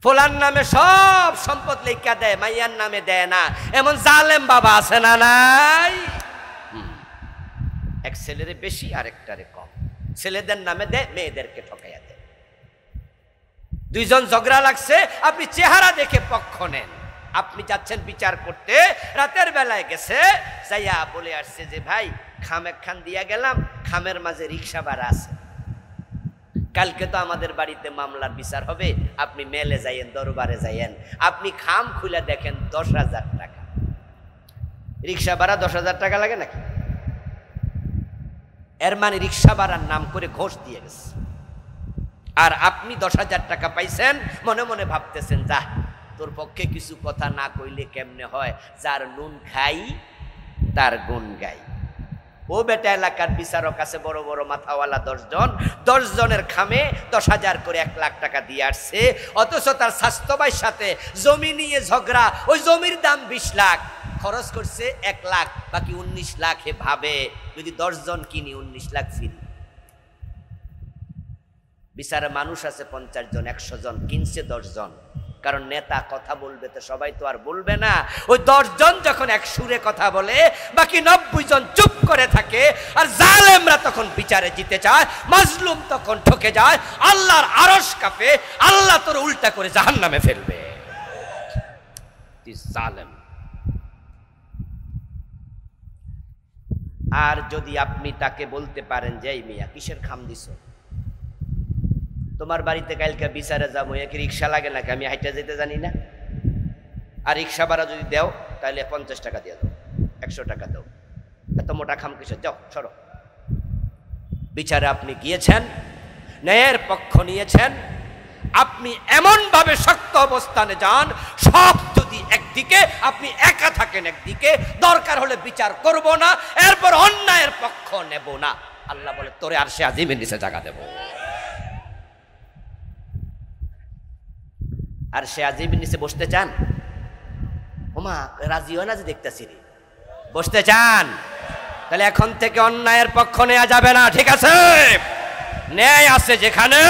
Speaker 1: ফলার নামে সব সম্পদ লেখা দেয়, মাইয়ার নামে দেয় না, এমন জালেম বাবা আছে না? নাই। এক ছেলেরে বেশি আরেকটারে কম, ছেলেদের নামে দেয়, মেয়েদেরকে ঠকাইয়া দেয়। দুইজন ঝগড়া লাগছে, আপনি চেহারা দেখে পক্ষ নেন। আপনি যাচ্ছেন বিচার করতে, রাতের বেলায় গেছে, যাইয়া বলে আসছে যে ভাই খাম একখান দিয়া গেলাম, খামের মাঝে রিক্সা ভাড়া আছে, কালকে তো আমাদের বাড়িতে মামলার বিচার হবে, আপনি মেলে যাইয়েন, দরবারে যাইয়েন। আপনি খাম খুলে দেখেন 10,000 টাকা। রিক্সা ভাড়া 10,000 টাকা লাগে নাকি? এর মানে রিক্সা ভাড়ার নাম করে ঘোষ দিয়ে গেছে। আর আপনি 10,000 টাকা পাইছেন, মনে মনে ভাবতেছেন যা তোর পক্ষে কিছু কথা না কইলে কেমনে হয়, যার নুন খাই তার গুণ গাই। ও বেটা এলাকার বিচারক আছে বড় বড় মাথাওয়ালা 10 জন, 10 জনের খামে 10,000 করে 1 লাখ টাকা দিয়ে আসছে, অথচ তার স্বাস্থ্যবাইয়ের সাথে জমি নিয়ে ঝগড়া, ওই জমির দাম 20 লাখ, খরচ করছে 1 লাখ, বাকি 19 লাখ। হে ভাবে যদি 10 জন কিনি 19 লাখ ফিরি। বিচারে মানুষ আছে 50 জন, 100 জন, কিনছে 10 জন, কারণ নেতা কথা বলবে তো সবাই তো আর বলবে না। ওই 10 জন যখন এক সুরে কথা বলে, বাকি 90 জন চুপ করে থাকে, আর জালেমরা তখন বিচারে জিতে যায়, মাজলুম তখন ঠকে যায়, আল্লাহর আরশ কাঁপে, আল্লাহ তোর উল্টা করে জাহান্নামে ফেলবে। জালেম। আর যদি আপনি তাকে বলতে পারেন যে এই মিয়া কিসের খাম দিছো, তোমার বাড়িতে কালকে বিচারে যাবো, এক রিক্সা লাগে নাকি, আমি হাইটা যেতে জানি না, আর রিক্সা ভাড়া যদি দেও তাহলে 50 টাকা দিয়ে দাও, 100 টাকা দাও, এত মোটা খাম কিসের, যাও সরো। বিচারে আপনি গিয়েছেন, ন্যায়ের পক্ষ নিয়েছেন, আপনি এমন ভাবে শক্ত অবস্থানে যান, সব যদি একদিকে, আপনি একা থাকেন একদিকে, দরকার হলে বিচার করব না, এরপর অন্যায়ের পক্ষ নেব না। আল্লাহ বলে তোরে আরশে আজিমের নিচে জায়গা দেব। আর সে আজিমের নিচে বসতে চান? ওমা রাজি হয় না যে দেখতেছি রে, বসতে চান? তাহলে এখন থেকে অন্যায়ের পক্ষ নেওয়া যাবে না, ঠিক আছে? ন্যায় আছে যেখানে